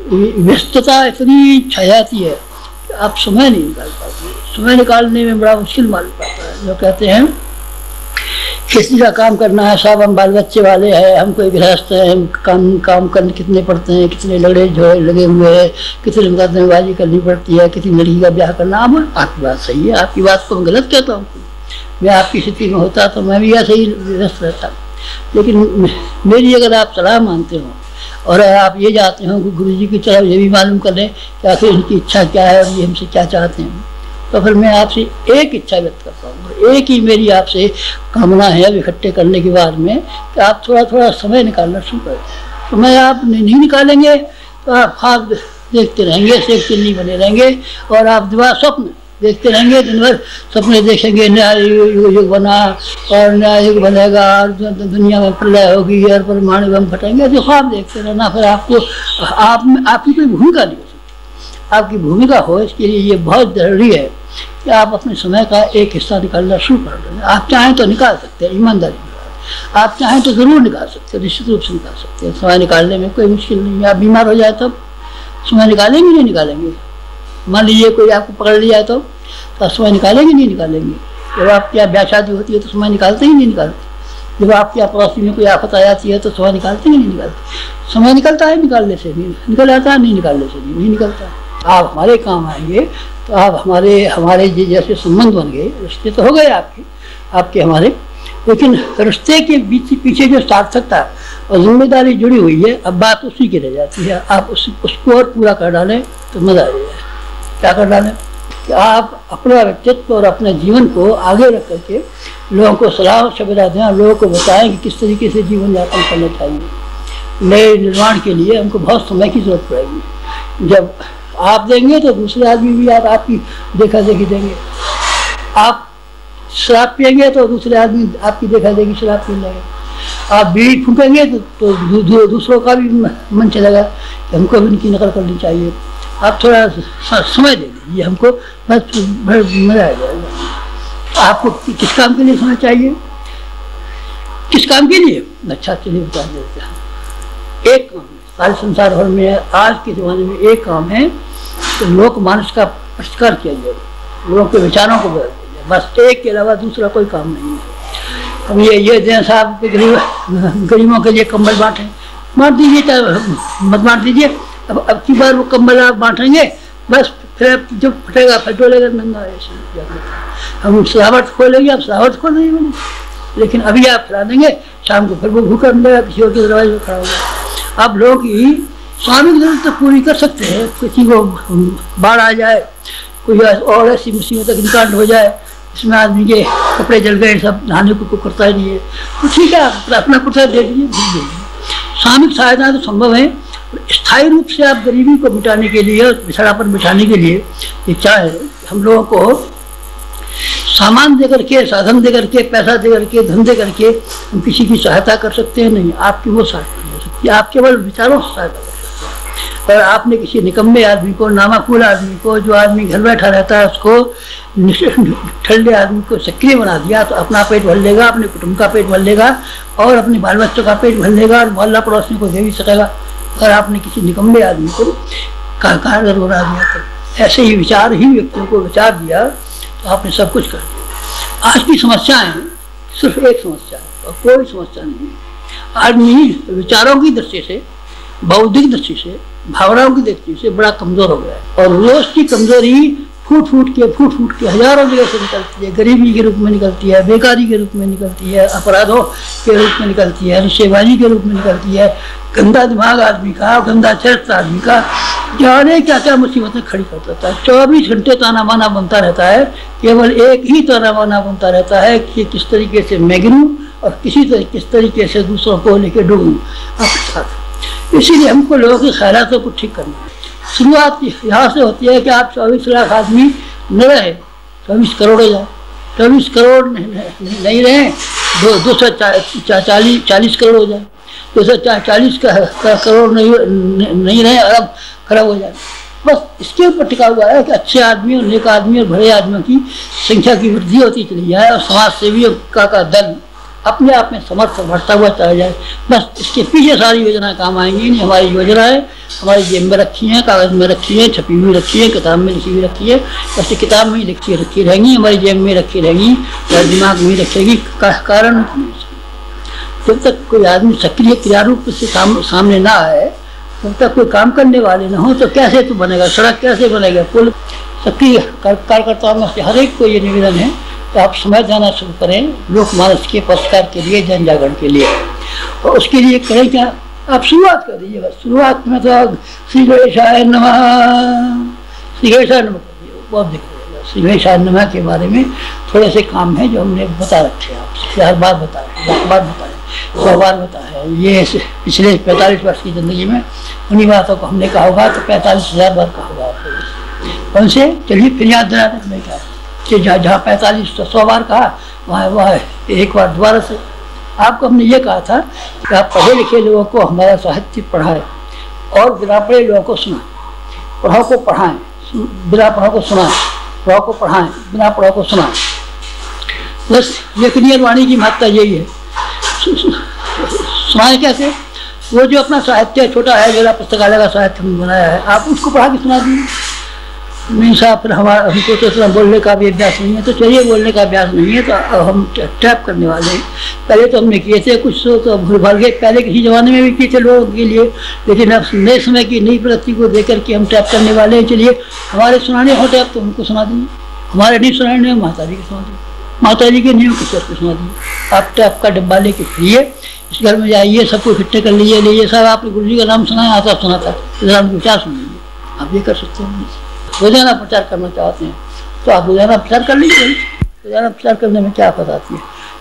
S4: व्यस्तता इतनी छा जाती है कि आप समय नहीं निकाल पाते। समय निकालने में बड़ा मुश्किल मालूम पड़ता है। जो कहते हैं खेती का काम करना है, सब हम बाल बच्चे वाले हैं, हम कोई गृहस्थ है, हम काम करने कितने पड़ते हैं, कितने लड़े झोड़े लगे हुए हैं, कितने मुकदमेबाजी करनी पड़ती है, किसी लड़की का ब्याह करना। अब आपकी बात सही है, आपकी बात को मैं गलत कहता हूँ। मैं आपकी स्थिति में होता तो मैं भी ऐसे ही व्यस्त रहता। लेकिन मेरी अगर आप सलाह मानते हो और आप ये चाहते हो गुरु जी की तरफ ये भी मालूम कर लें कि आखिर इनकी इच्छा क्या है और ये हमसे क्या चाहते हैं, तो फिर मैं आपसे एक इच्छा व्यक्त करता हूँ। एक ही मेरी आपसे कामना है अब इकट्ठे करने के बाद में कि आप थोड़ा थोड़ा समय निकालना शुरू करें। समय आप नहीं निकालेंगे तो आप ख्वाब देखते रहेंगे, शेख चिल्ली बने रहेंगे और आप दिमाग स्वप्न देखते रहेंगे, दिन भर सपने देखेंगे नया युग बना और नया युग बनेगा और दुनिया में प्रलय होगी और परमाणु बम फटेंगे, जो ख्वाब देखते रहना। फिर आपको आपकी कोई भूमिका नहीं हो सकती। आपकी भूमिका हो इसके लिए ये बहुत ज़रूरी है कि आप अपने समय का एक हिस्सा निकालना शुरू कर दें। आप चाहें तो निकाल सकते हैं, ईमानदारी, आप चाहें तो ज़रूर निकाल सकते हैं, निश्चित रूप से निकाल सकते हैं। समय निकालने में कोई मुश्किल नहीं है। आप बीमार हो जाए तब समय निकालेंगे नहीं निकालेंगे? मान लीजिए कोई आपको पकड़ लिया तो समय निकालेंगे नहीं निकालेंगे? जब आपके यहाँ ब्याह शादी होती है तो समय निकालते ही नहीं निकालते? जब आपके यहाँ पड़ोसी में कोई आफत आ जाती है तो समय निकालते ही नहीं निकालते? समय निकलता है निकालने से, नहीं निकल जाता है, नहीं निकालने से नहीं निकलता। आप हमारे काम आएंगे तो आप हमारे जैसे संबंध बन गए, रिश्ते तो हो गए आपके हमारे, लेकिन रिश्ते के पीछे जो सार्थकता और जिम्मेदारी जुड़ी हुई है, अब बात उसी की रह जाती है। आप उसको और पूरा कर डालें तो मजा आ जाएगा। क्या कर डालें कि आप अपना व्यक्तित्व और अपने जीवन को आगे रख करके लोगों को सलाह सुविधा दें, लोगों को बताएं कि किस तरीके से जीवन यापन करना चाहिए। नए निर्माण के लिए हमको बहुत समय की जरूरत पड़ेगी। जब आप देंगे तो दूसरे आदमी भी आपकी देखा देखी देंगे। आप शराब पियेंगे तो दूसरे आदमी आपकी देखा देखी शराब पी लेंगे। आप बीड़ी फूकेंगे तो दूसरों का भी मन चलेगा कि हमको भी इनकी नकल करनी चाहिए। आप थोड़ा समय दे दीजिए हमको, बस मजा आ जाएगा। आपको किस काम के लिए समय चाहिए? किस काम के लिए? अच्छा चलिए बता देते हैं। एक काम सारे संसार भर में आज के ज़माने में एक काम है कि लोकमानस का परिष्कार किया जाए, लोगों के विचारों को बदल दिया जाए। बस एक के अलावा दूसरा कोई काम नहीं है। अब ये जैन साहब गरीबों के लिए कंबल बांटें, बांट दीजिए, चाहे मत बांट दीजिए। अब की बार वो कंबल आप बांटेंगे, बस फिर जब फटेगा फिर डोलेगा नंगा। हम सजावट खोलेंगे, आप सजावट खोल देंगे, लेकिन अभी आप खिला देंगे, शाम को फिर वो भूखा मिलेगा, किसी और के दरवाजे पर खड़ा होगा। आप लोगों की स्वाभाविक जरूरत तो पूरी कर सकते हैं। किसी को बाढ़ आ जाए, कोई और ऐसी मुसीबत अग्निकांड हो जाए, इसमें आदमी के कपड़े जल गए, सब नहाने को करता ही नहीं है, तो ठीक है आप अपना कुर्ता दे दीजिए, भूल दीजिए। सामूहिक सहायता तो संभव है। स्थायी रूप से आप गरीबी को मिटाने के लिए, पिछड़ापन मिटाने के लिए ये चाहे हम लोगों को सामान दे करके, साधन दे करके, पैसा दे करके, धन दे करके हम किसी की सहायता कर सकते हैं? नहीं, आपकी वो सहायता नहीं हो सकती। आप केवल विचारों से सहायता कर सकते हैं। और आपने किसी निकम्मे आदमी को, नामाकुल आदमी को, जो आदमी घर बैठा रहता है, उसको ठल्ले आदमी को सक्रिय बना दिया तो अपना पेट भर लेगा, अपने कुटुंब का पेट भर लेगा और अपने बाल बच्चों का पेट भर लेगा और मोहल्ला पड़ोसी को दे भी सकेगा। अगर आपने किसी निकम्मे आदमी को कारगर बना दिया तो ऐसे ही विचार ही व्यक्तियों को विचार दिया तो आपने सब कुछ कर दिया। आज की समस्याएं सिर्फ एक समस्या है और कोई समस्या नहीं है। आदमी विचारों की दृष्टि से, बौद्धिक दृष्टि से, भावनाओं की दृष्टि से बड़ा कमजोर हो गया है और रोज की कमजोरी फूट फूट के हजारों जगह से निकलती है। गरीबी के रूप में निकलती है, बेकारी के रूप में निकलती है, अपराधों के रूप में निकलती है, नशेबाजी के रूप में निकलती है, गंदा दिमाग आदमी का, गंदा चरित्र आदमी का, जाने क्या क्या मुसीबतें खड़ी कर देता है। 24 घंटे ताना बाना बनता रहता है, केवल एक ही ताना बाना बनता रहता है कि किस तरीके से मैं गिरूं और किस तरीके से दूसरों को लेकर डूबूं अपने साथ। इसीलिए हमको लोगों के ख्यालातों को ठीक करना है। शुरुआत यहाँ से होती है कि आप 24 लाख आदमी न रहे, 24 करोड़ हो जाए। 24 करोड़ नहीं रहे, 240 करोड़ हो जाए। 240 करोड़ नहीं रहे, अरब खराब हो जाए। बस इसके ऊपर टिका हुआ है कि अच्छे आदमी और नेक आदमी और बड़े आदमियों की संख्या की वृद्धि होती चली जाए और समाज सेवियों का दल अपने आप में समर्थ बढ़ता हुआ चला जाए। बस इसके पीछे सारी योजनाएं काम आएंगी। नहीं हमारी योजना है, हमारी जेब में रखी है, कागज में रखी है, छपी हुई रखी है, किताब में लिखी हुई रखी है। वैसे किताब में ही रखी रहेंगी, हमारी जेब में रखी रहेंगी, हमारे दिमाग में ही रखेगी। कारण जब तक कोई आदमी सक्रिय क्रियारूप से सामने ना आए, जब तक कोई काम करने वाले ना हो, तो कैसे तो बनेगा सड़क, कैसे बनेगा पुल। सक्रिय कार्यकर्ताओं में से हर एक को ये निवेदन है तो आप समय जाना शुरू करें लोकमानस के परिष्कार के लिए, जन जागरण के लिए। और उसके लिए करें क्या, आप शुरुआत कर दीजिए। बस शुरुआत में तो श्री गणेशाय नमः, श्री गणेशाय नमः कर दीजिए, बहुत दिख रहा है। सिंगड़ी शाहनुमा के बारे में थोड़े से काम है जो हमने बता रखे हैं आपसे, 1000 बार बताए, 1 बार बताए, 100 बार बताया है। ये पिछले 45 वर्ष की ज़िंदगी में उन्हीं बातों को हमने कहा होगा तो 45,000 बार कहा होगा आपको। कौन से? चलिए फिर याद दिलाते हैं क्या कि जहाँ 45-100 बार कहा वहाँ एक बार दोबारा से आपको हमने ये कहा था कि आप पढ़े लिखे लोगों को हमारा साहित्य पढ़ाए और बिना पढ़े लोगों को सुनाए, पढ़ाओ को पढ़ाएं, बिना पढ़ाओ को सुनाएं, पढ़ाओ को पढ़ाएं, बिना पढ़ाओ को सुनाएं। बस लेखनी और वाणी की महत्ता यही है। सुनाएं कैसे? वो जो अपना साहित्य छोटा है, मेरा पुस्तकालय का साहित्य हमने बनाया है, आप उसको पढ़ा के सुना दीजिए। नहीं साहब फिर हमको तो इतना बोलने का भी अभ्यास नहीं है, तो चलिए बोलने का अभ्यास नहीं है तो अब हम टैप करने वाले हैं। पहले तो हमने किए थे कुछ तो भूल भाल गए, पहले किसी ज़माने में भी किए थे लोगों के लिए, लेकिन अब नए समय की नई प्रगति को देख करके हम टैप करने वाले हैं। चलिए हमारे सुनाने हो टैप तो उनको सुना दीजिए, हमारे नहीं सुनाने हो माता जी को सुना दीजिए, माता जी के नहीं हो किसी को सुना दीजिए। आप टैप का डब्बा लेके फिरिए, इस घर में जाइए, सबको इकट्ठे कर लीजिए साहब आपने गुरु जी का नाम सुना है, आता सुना था, इधर हमको क्या सुनेंगे। आप ये कर सकते हैं। रोजाना प्रचार करना चाहते हैं तो आप रोजाना प्रचार कर लीजिए। रोजाना प्रचार करने में क्या आफत आती है।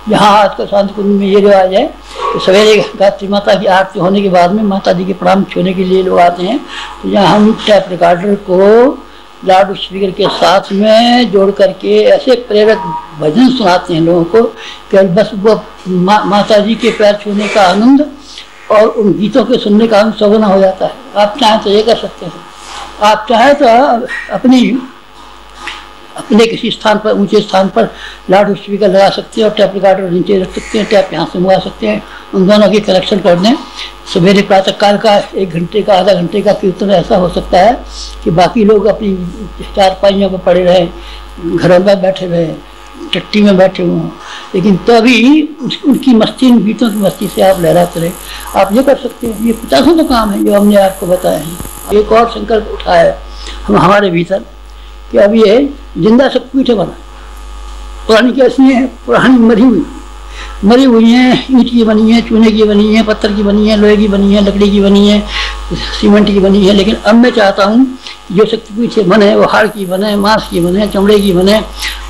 S4: यहाँ आजकल शांति कुंज में ये रिवाज है कि सवेरे गायत्री माता की आरती होने के बाद में माता जी के प्रणाम छूने के लिए लोग आते हैं, तो यहाँ हम टैप रिकॉर्डर को लाउड स्पीकर के साथ में जोड़ करके ऐसे प्रेरक भजन सुनाते हैं लोगों को कि बस वो माता जी के पैर छूने का आनंद और उन गीतों के सुनने का आनंद सगुना हो जाता है। आप चाहें तो ये कर सकते हैं। आप चाहें तो अपने किसी स्थान पर, ऊंचे स्थान पर लाउड स्पीकर लगा सकते हैं और टैप रिकॉर्डर नीचे रख सकते हैं, टैप यहाँ से मंगा सकते हैं, उन दोनों की कनेक्शन कर दें। सवेरे प्रातः काल का 1 घंटे का, आधा घंटे का कीर्तन ऐसा हो सकता है कि बाकी लोग अपनी चारपाइयों पर पड़े रहें, घरों में बैठे रहें, टट्टी में बैठे हुए हों, लेकिन तभी उनकी मस्ती, उन गीतों की मस्ती से आप लहराते रहे। आप ये कर सकते हैं। ये 50 तो काम है जो हमने आपको बताया है। एक और संकल्प उठाया है हमारे भीतर कि अब ये जिंदा शक्तिपीठ बना। पुरानी कैसी है? पुरानी मरी हुई है, ईंट की बनी है, चूने की बनी है, पत्थर की बनी है, लोहे की बनी है, लकड़ी की बनी है, सीमेंट की बनी है। लेकिन अब मैं चाहता हूँ जो शक्तिपीठ बने वो हाड़ की बने, मांस की बने, चमड़े की बने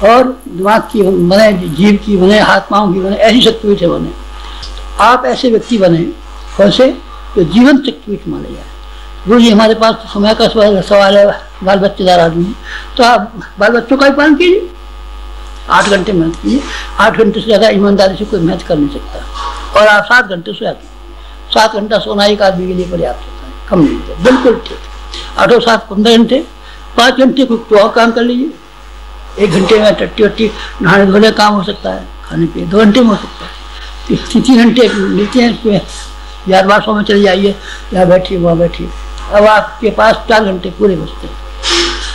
S4: और दिमाग की बने, जीभ की बने, हाथ पाँव की बने, ऐसी शक्तिपीठ बने। आप ऐसे व्यक्ति बने कौन से जो जीवन शक्तिपीठ माने जाए। गुरु जी हमारे पास तो समय का सवाल है, बाल बच्चेदार आदमी, तो आप बाल बच्चों का ही पालन कीजिए, 8 घंटे मेहनत कीजिए। 8 घंटे से ज़्यादा ईमानदारी से कोई मेहनत कर नहीं सकता। और आप 7 घंटे सोया कीजिए। 7 घंटा सोना एक आदमी के लिए पर्याप्त होता है, कम नहीं होता, बिल्कुल ठीक। 8 और 7 15 घंटे, 5 घंटे कोई और काम कर लीजिए। 1 घंटे में टट्टी नहाने धोने काम हो सकता है, खाने पीने 2 घंटे में हो सकता है। 3 घंटे मिलते हैं, यार बार में चले जाइए, यहाँ बैठिए वहाँ बैठिए। अब आपके पास 4 घंटे पूरे बचते हैं,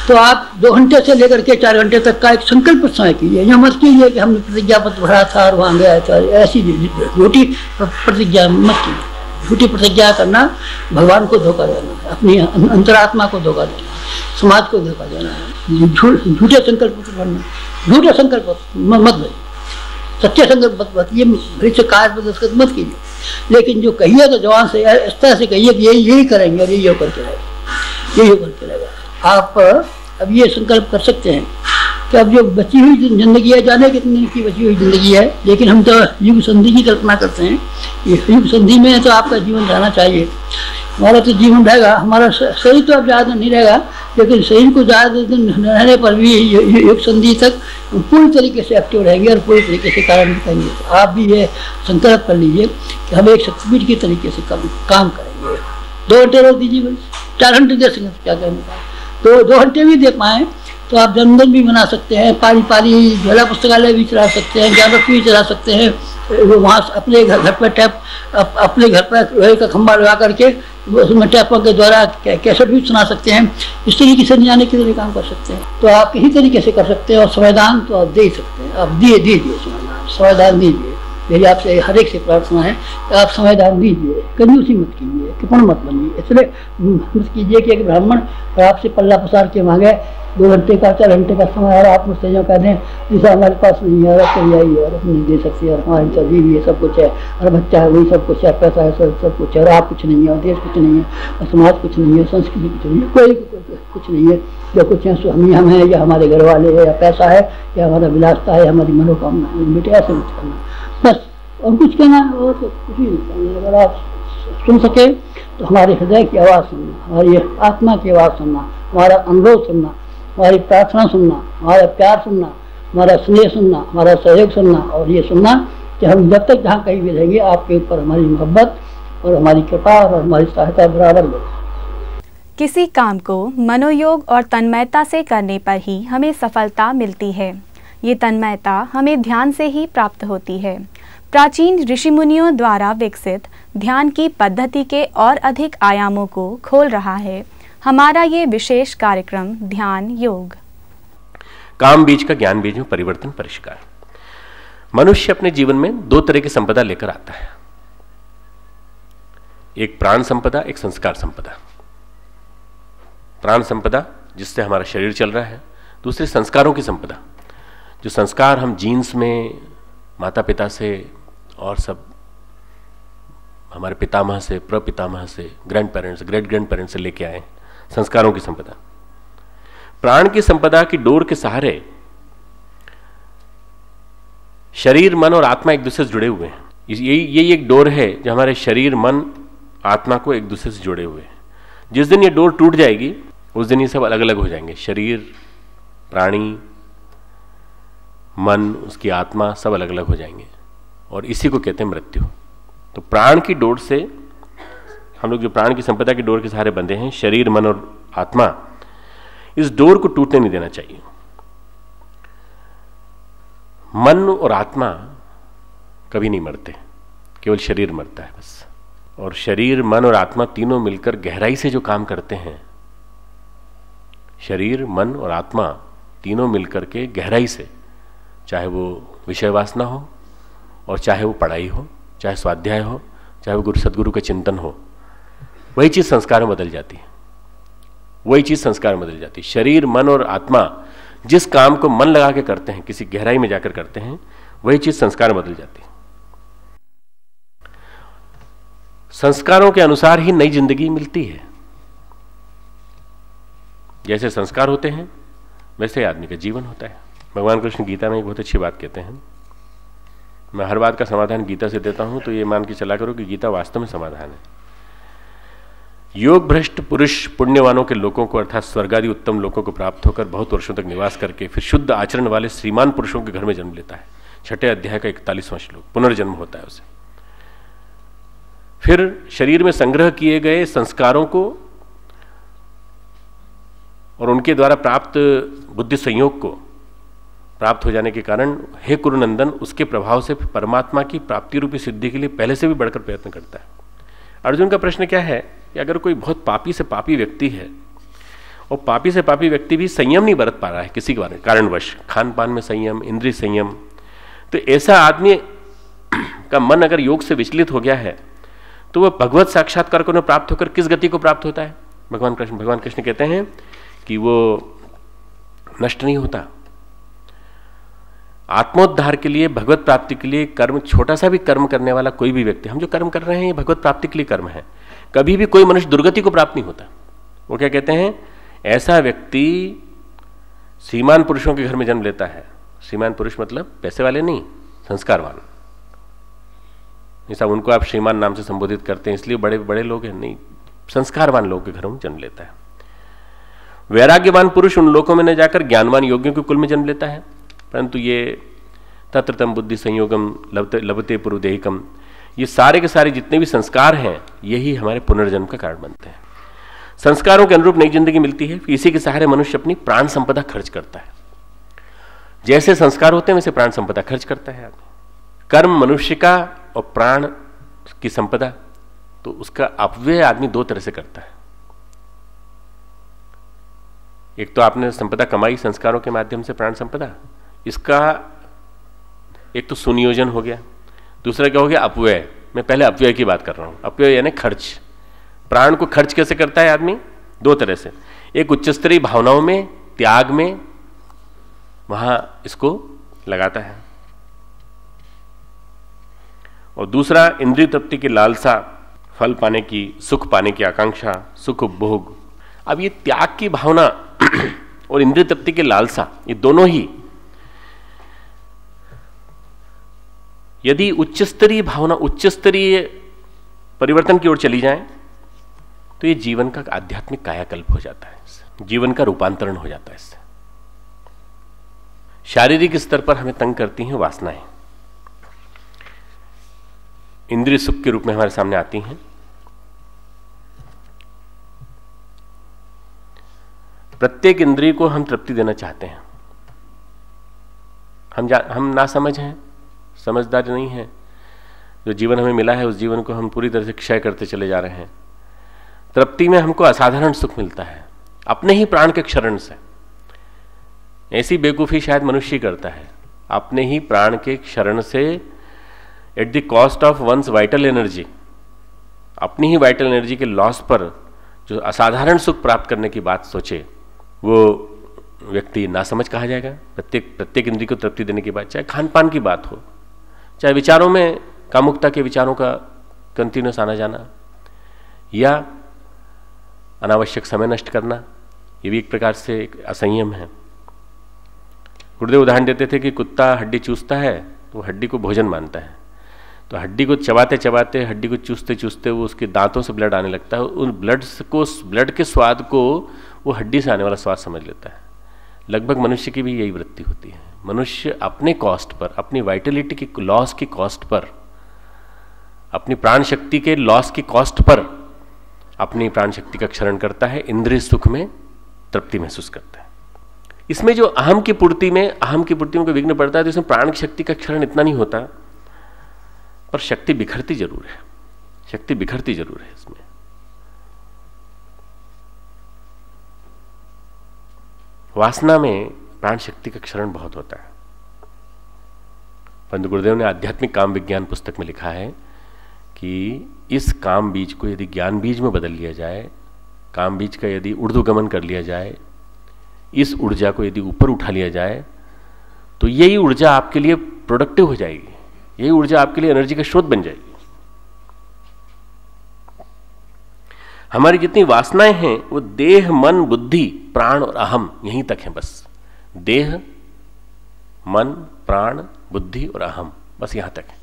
S4: तो आप 2 घंटे से लेकर के 4 घंटे तक का एक संकल्प समय कीजिए। यह मत कीजिए कि हमने प्रतिज्ञा पत्र भरा था और वहाँ गया था, ऐसी झूठी प्रतिज्ञा मत कीजिए। झूठी प्रतिज्ञा करना भगवान को धोखा देना है, अपनी अंतरात्मा को धोखा देना, समाज को धोखा देना है। झूठे संकल्प पत्र भरना, झूठे संकल्प मत भरिए, सच्चे संकल्प मत, ये भविष्य कार्य पर दस्तखत मत कीजिए। लेकिन जो कहिए तो जवान से इस तरह से कहिए कि यही करेंगे और यही होकर के रहेगा, यही होकर के रहेगा। आप अब ये संकल्प कर सकते हैं कि अब जो बची हुई जिंदगी है, जाने कितनी की बची हुई जिंदगी है, लेकिन हम तो युग संधि की कल्पना करते हैं। ये युग संधि में तो आपका जीवन रहना चाहिए। हमारा तो जीवन रहेगा, हमारा शरीर तो अब ज़्यादा नहीं रहेगा, लेकिन शरीर को ज़्यादा दिन रहने पर भी युग संधि तक पूरी तरीके से एक्टिव रहेंगे और पूरी तरीके से कार्य करेंगे। तो आप भी ये संकल्प कर लीजिए कि हम एक शक्तिपीठ के तरीके से काम करेंगे। 2 घंटे रोक दीजिए, बस 4 घंटे दे सकें तो क्या करेंगे। तो 2 घंटे भी दे पाएँ तो आप जनधन भी बना सकते हैं, पारी जिला पुस्तकालय भी चला सकते हैं, ज्ञानरथ भी चला सकते हैं। वहाँ अपने घर पर टैप, अपने घर पर लोहे का खंभा लगा करके उसमें टैपों के द्वारा कैसेट भी सुना सकते हैं। इस तरीके से जाने के लिए काम कर सकते हैं। तो आप इसी तरीके से कर सकते हैं। और संविधान तो आप दे ही सकते हैं, आप दीजिए संविधान दीजिए। मेरी आपसे हर एक से प्रार्थना है कि आप संविधान दीजिए, कंजूसी मत कीजिए, कृपण मत बनिए। इसलिए मत कीजिए कि एक ब्राह्मण आपसे पल्ला पसार के मांगे 2 घंटे का 4 घंटे का समय और आप मुझसे जो कह दें जैसा हमारे पास नहीं है, और चली आई है, और नहीं दे सकती, और हमारी सभी भी है, सब कुछ है, और बच्चा है वही सब कुछ है, पैसा है सब कुछ है, और आप कुछ नहीं है, और देश कुछ नहीं है, और समाज कुछ नहीं है, संस्कृति कुछ नहीं है, कोई कुछ नहीं है। जो कुछ है सो हम हैं, या हमारे घर वाले है, या पैसा है, या हमारा विलासता है, हमारी मनोकामना है, बेटे ऐसे मत करना बस, और कुछ कहना और तो कुछ नहीं कहना। अगर आप सुन सके तो हमारे हृदय की आवाज़ सुनना, हमारी आत्मा की आवाज़ सुनना, हमारा अनुरोध सुनना, हमारी प्रार्थना सुनना, हमारा प्यार सुनना, हमारा स्नेह सुनना, हमारा सहयोग सुनना, और ये सुनना कि हम जब तक जहाँ कहीं भी रहेंगे आपके ऊपर हमारी मोहब्बत और हमारी कृपा और हमारी सहायता बराबर मिले।
S3: किसी काम को मनोयोग और तन्मयता से करने पर ही हमें सफलता मिलती है। ये तन्मयता हमें ध्यान से ही प्राप्त होती है। प्राचीन ऋषि मुनियों द्वारा विकसित ध्यान की पद्धति के और अधिक आयामों को खोल रहा है हमारा ये विशेष कार्यक्रम ध्यान योग।
S5: काम बीज का ज्ञान बीज में परिवर्तन परिष्कार। मनुष्य अपने जीवन में दो तरह की संपदा लेकर आता है, एक प्राण संपदा, एक संस्कार संपदा। प्राण संपदा जिससे हमारा शरीर चल रहा है, दूसरे संस्कारों की संपदा, जो संस्कार हम जीन्स में माता पिता से और सब हमारे पितामह से, प्रपितामह से, grand parents, great grand parents से लेके आए, संस्कारों की संपदा। प्राण की संपदा की डोर के सहारे शरीर, मन और आत्मा एक दूसरे से जुड़े हुए हैं। यही एक डोर है जो हमारे शरीर, मन, आत्मा को एक दूसरे से जुड़े हुए हैं। जिस दिन ये डोर टूट जाएगी उस दिन ये सब अलग अलग हो जाएंगे। शरीर, प्राणी, मन, उसकी आत्मा सब अलग अलग हो जाएंगे, और इसी को कहते हैं मृत्यु। तो प्राण की डोर से हम लोग जो प्राण की संपदा की डोर के सहारे बंधे हैं, शरीर, मन और आत्मा, इस डोर को टूटने नहीं देना चाहिए। मन और आत्मा कभी नहीं मरते, केवल शरीर मरता है बस। और शरीर, मन और आत्मा तीनों मिलकर गहराई से जो काम करते हैं, शरीर, मन और आत्मा तीनों मिलकर के गहराई से, चाहे वो विषय वासना हो और चाहे वो पढ़ाई हो, चाहे स्वाध्याय हो, चाहे वो सदगुरु का चिंतन हो, वही चीज संस्कार में बदल जाती है। वही चीज संस्कार में बदल जाती है। शरीर, मन और आत्मा जिस काम को मन लगा के करते हैं, किसी गहराई में जाकर करते हैं, वही चीज संस्कार में बदल जाती है। संस्कारों के अनुसार ही नई जिंदगी मिलती है। जैसे संस्कार होते हैं वैसे आदमी का जीवन होता है। भगवान कृष्ण गीता में एक बहुत अच्छी बात कहते हैं। मैं हर बात का समाधान गीता से देता हूं, तो ये मान के चला करो कि गीता वास्तव में समाधान है। योग भ्रष्ट पुरुष पुण्यवानों के लोगों को, अर्थात स्वर्ग आदि उत्तम लोगों को प्राप्त होकर बहुत वर्षों तक निवास करके फिर शुद्ध आचरण वाले श्रीमान पुरुषों के घर में जन्म लेता है। 6 अध्याय का 41वां श्लोक, पुनर्जन्म होता है उसे। फिर शरीर में संग्रह किए गए संस्कारों को और उनके द्वारा प्राप्त बुद्धि संयोग को प्राप्त हो जाने के कारण, हे कुरुनंदन, उसके प्रभाव से परमात्मा की प्राप्ति रूपी सिद्धि के लिए पहले से भी बढ़कर प्रयत्न करता है। अर्जुन का प्रश्न क्या है कि अगर कोई बहुत पापी से पापी व्यक्ति है और पापी से पापी व्यक्ति भी संयम नहीं बरत पा रहा है किसी कारणवश, खान पान में संयम, इंद्रिय संयम, तो ऐसा आदमी का मन अगर योग से विचलित हो गया है तो वह भगवत साक्षात्कार को प्राप्त होकर किस गति को प्राप्त होता है? भगवान कृष्ण कहते हैं कि वो नष्ट नहीं होता। आत्मोद्धार के लिए, भगवत प्राप्ति के लिए कर्म, छोटा सा भी कर्म करने वाला कोई भी व्यक्ति, हम जो कर्म कर रहे हैं ये भगवत प्राप्ति के लिए कर्म है, कभी भी कोई मनुष्य दुर्गति को प्राप्त नहीं होता। वो क्या कहते हैं? ऐसा व्यक्ति श्रीमान पुरुषों के घर में जन्म लेता है। श्रीमान पुरुष मतलब पैसे वाले नहीं, संस्कारवान। ऐसा उनको आप श्रीमान नाम से संबोधित करते हैं इसलिए बड़े बड़े लोग हैं, नहीं, संस्कारवान लोगों के घरों में जन्म लेता है। वैराग्यवान पुरुष उन लोगों में न जाकर ज्ञानवान योगियों के कुल में जन्म लेता है, परंतु ये तत्रतम बुद्धि संयोगम लभते पुरुदेहिकम, ये सारे के सारे जितने भी संस्कार हैं यही हमारे पुनर्जन्म का कारण बनते हैं। संस्कारों के अनुरूप नई जिंदगी मिलती है, इसी के सहारे मनुष्य अपनी प्राण संपदा खर्च करता है। जैसे संस्कार होते हैं वैसे प्राण संपदा खर्च करता है आदमी। कर्म मनुष्य का और प्राण की संपदा, तो उसका अपव्यय आदमी दो तरह से करता है। एक तो आपने संपदा कमाई संस्कारों के माध्यम से, प्राण संपदा, इसका एक तो सुनियोजन हो गया, दूसरा क्या हो गया? अपव्यय। मैं पहले अपव्यय की बात कर रहा हूं। अपव्यय यानी खर्च। प्राण को खर्च कैसे करता है आदमी? दो तरह से। एक उच्च स्तरीय भावनाओं में, त्याग में, वहां इसको लगाता है, और दूसरा इंद्रिय तृप्ति की लालसा, फल पाने की, सुख पाने की आकांक्षा, सुख उपभोग। अब ये त्याग की भावना और इंद्रिय तृप्ति की लालसा, ये दोनों ही यदि उच्च स्तरीय भावना, उच्च स्तरीय परिवर्तन की ओर चली जाए तो ये जीवन का आध्यात्मिक कायाकल्प हो जाता है, जीवन का रूपांतरण हो जाता है इससे। शारीरिक स्तर पर हमें तंग करती हैं वासनाएं, इंद्रिय सुख के रूप में हमारे सामने आती हैं। प्रत्येक इंद्रिय को हम तृप्ति देना चाहते हैं। हम ना समझ हैं, समझदार नहीं है। जो जीवन हमें मिला है उस जीवन को हम पूरी तरह से क्षय करते चले जा रहे हैं। तृप्ति में हमको असाधारण सुख मिलता है अपने ही प्राण के क्षरण से। ऐसी बेवकूफी शायद मनुष्य ही करता है, अपने ही प्राण के क्षरण से, at the cost of one's vital energy, अपनी ही वाइटल एनर्जी के लॉस पर जो असाधारण सुख प्राप्त करने की बात सोचे, वो व्यक्ति नासमझ कहा जाएगा। प्रत्येक इंद्रिय को तृप्ति देने की बात, चाहे खान पान की बात हो, चाहे विचारों में कामुकता के विचारों का कंटिन्यूस आना जाना, या अनावश्यक समय नष्ट करना, ये भी एक प्रकार से एक असंयम है। गुरुदेव उदाहरण देते थे कि कुत्ता हड्डी चूसता है तो हड्डी को भोजन मानता है, तो हड्डी को चबाते चबाते, हड्डी को चूसते चूसते वो उसके दांतों से ब्लड आने लगता है। उन ब्लड के स्वाद को वो हड्डी से आने वाला स्वाद समझ लेता है। लगभग मनुष्य की भी यही वृत्ति होती है। मनुष्य अपने कॉस्ट पर, अपनी वाइटलिटी की लॉस की कॉस्ट पर, अपनी प्राण शक्ति के लॉस की कॉस्ट पर अपनी प्राण शक्ति का क्षरण करता है, इंद्रिय सुख में तृप्ति महसूस करता है। इसमें जो अहम की पूर्ति में कोई विघ्न पड़ता है तो इसमें प्राण की शक्ति का क्षरण इतना नहीं होता, पर शक्ति बिखरती जरूर है, शक्ति बिखरती जरूर है इसमें। वासना में प्राण शक्ति का क्षरण बहुत होता है। परंतु गुरुदेव ने आध्यात्मिक काम विज्ञान पुस्तक में लिखा है कि इस काम बीज को यदि ज्ञान बीज में बदल लिया जाए, काम बीज का यदि ऊर्ध्वगमन कर लिया जाए, इस ऊर्जा को यदि ऊपर उठा लिया जाए, तो यही ऊर्जा आपके लिए प्रोडक्टिव हो जाएगी, यही ऊर्जा आपके लिए एनर्जी का स्रोत बन जाएगी। हमारी जितनी वासनाएं हैं वो देह, मन, बुद्धि, प्राण और अहम, यहीं तक है बस। देह, मन, प्राण, बुद्धि और अहम, बस यहां तक है।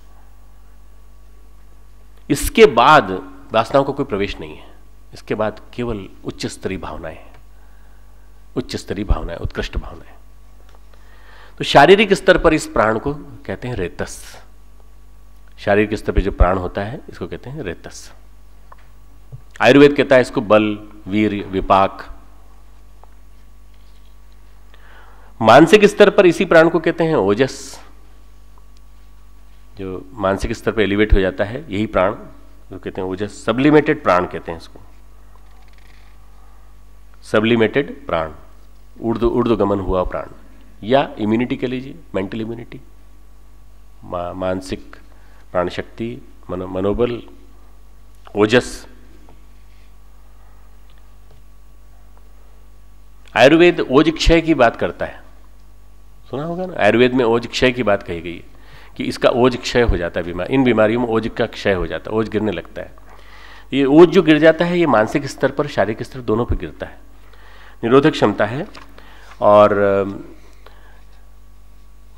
S5: इसके बाद वासनाओं का कोई प्रवेश नहीं है। इसके बाद केवल उच्च स्तरीय भावनाएं हैं, उच्च स्तरीय भावनाएं, उत्कृष्ट भावनाएं। तो शारीरिक स्तर पर इस प्राण को कहते हैं रेतस। शारीरिक स्तर पर जो प्राण होता है इसको कहते हैं रेतस। आयुर्वेद कहता है इसको बल, वीर्य, विपाक। मानसिक स्तर पर इसी प्राण को कहते हैं ओजस। जो मानसिक स्तर पर एलिवेट हो जाता है यही प्राण जो कहते हैं ओजस, सब्लिमेटेड प्राण कहते हैं इसको, सब्लिमेटेड प्राण, ऊर्ध्वगमन हुआ प्राण, या इम्यूनिटी कह लीजिए, मेंटल इम्यूनिटी, मानसिक प्राण शक्ति, मनोबल, ओजस। आयुर्वेद ओज क्षय की बात करता है, सुना होगा ना, आयुर्वेद में ओज क्षय की बात कही गई है कि इसका ओज क्षय हो जाता है, इन बीमारियों में ओज का क्षय हो जाता है, ओज गिरने लगता है। ये ओज जो गिर जाता है ये मानसिक स्तर पर, शारीरिक स्तर दोनों पर गिरता है। निरोधक क्षमता है, और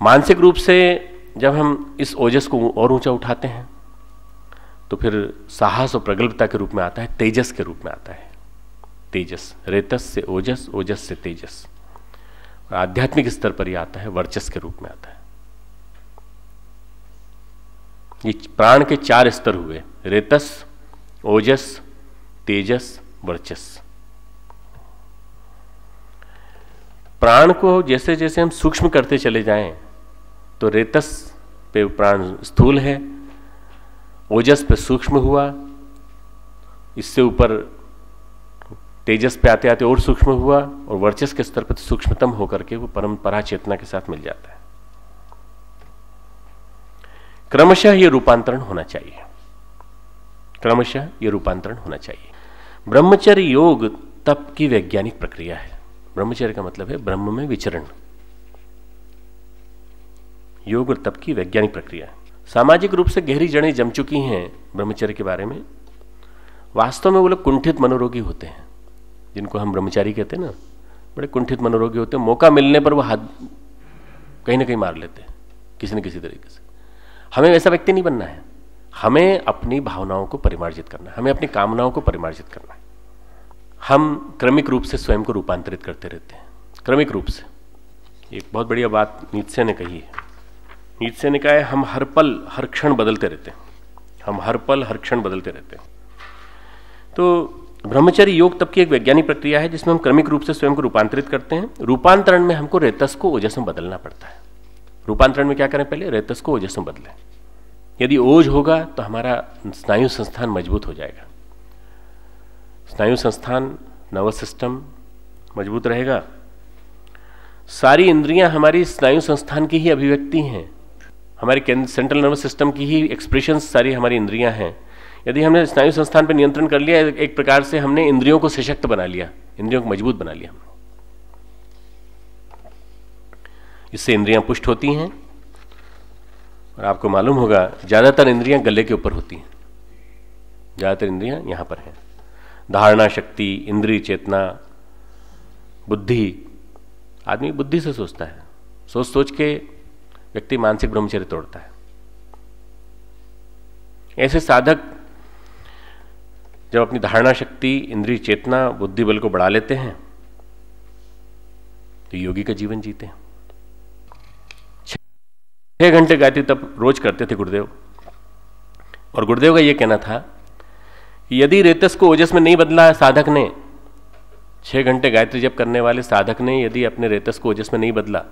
S5: मानसिक रूप से जब हम इस ओजस को और ऊंचा उठाते हैं तो फिर साहस और प्रगल्भता के रूप में आता है, तेजस के रूप में आता है। तेजस, रेतस से ओजस, ओजस से तेजस। और आध्यात्मिक स्तर पर यह आता है, वर्चस के रूप में आता है। ये प्राण के 4 स्तर हुए, रेतस, ओजस, तेजस, वर्चस। प्राण को जैसे जैसे हम सूक्ष्म करते चले जाएं तो रेतस पे प्राण स्थूल है, ओजस पे सूक्ष्म हुआ, इससे ऊपर तेजस पे आते आते और सूक्ष्म हुआ, और वर्चस के स्तर पर सूक्ष्मतम होकर के वो परंपरा चेतना के साथ मिल जाता है। क्रमशः ये रूपांतरण होना चाहिए, क्रमशः ये रूपांतरण होना चाहिए। ब्रह्मचर्य योग तप की वैज्ञानिक प्रक्रिया है। ब्रह्मचर्य का मतलब है ब्रह्म में विचरण, योग और तप की वैज्ञानिक प्रक्रिया। सामाजिक रूप से गहरी जड़ें जम चुकी हैं ब्रह्मचर्य के बारे में। वास्तव में वो लोग कुंठित मनोरोगी होते हैं, जिनको हम ब्रह्मचारी कहते हैं ना, बड़े कुंठित मनोरोगी होते हैं, मौका मिलने पर वो हाथ कहीं ना कहीं मार लेते हैं किसी न किसी तरीके से। हमें वैसा व्यक्ति नहीं बनना है, हमें अपनी भावनाओं को परिमार्जित करना है, हमें अपनी कामनाओं को परिमार्जित करना है। हम क्रमिक रूप से स्वयं को रूपांतरित करते रहते हैं, क्रमिक रूप से। एक बहुत बढ़िया बात नीत्शे ने कही है। नीत्शे ने कहा है हम हर पल हर क्षण बदलते रहते हैं, हम हर पल हर क्षण बदलते रहते हैं। तो ब्रह्मचर्य योग तब की एक वैज्ञानिक प्रक्रिया है जिसमें हम क्रमिक रूप से स्वयं को रूपांतरित करते हैं। रूपांतरण में हमको रेतस को ओजस में बदलना पड़ता है। रूपांतरण में क्या करें? पहले रेतस को ओजस में बदलें। यदि ओज होगा तो हमारा स्नायु संस्थान मजबूत हो जाएगा, स्नायु संस्थान, नर्वस सिस्टम मजबूत रहेगा। सारी इंद्रियां हमारी स्नायु संस्थान की ही अभिव्यक्ति हैं, हमारे सेंट्रल नर्वस सिस्टम की ही एक्सप्रेशन सारी हमारी इंद्रियां हैं। यदि हमने स्नायु संस्थान पर नियंत्रण कर लिया, एक प्रकार से हमने इंद्रियों को सशक्त बना लिया, इंद्रियों को मजबूत बना लिया हमने। इससे इंद्रियां पुष्ट होती हैं। और आपको मालूम होगा ज्यादातर इंद्रियां गले के ऊपर होती हैं, ज्यादातर इंद्रियां यहां पर हैं। धारणा शक्ति, इंद्रिय चेतना, बुद्धि, आदमी बुद्धि से सोचता है, सोच सोच के व्यक्ति मानसिक ब्रह्मचर्य तोड़ता है। ऐसे साधक जब अपनी धारणा शक्ति, इंद्रिय चेतना, बुद्धि बल को बढ़ा लेते हैं तो योगी का जीवन जीते हैं। 6 घंटे गायत्री तब रोज करते थे गुरुदेव। और गुरुदेव का यह कहना था कि यदि रेतस को ओजस में नहीं बदला साधक ने, 6 घंटे गायत्री जप करने वाले साधक ने यदि अपने रेतस को ओजस में नहीं बदला,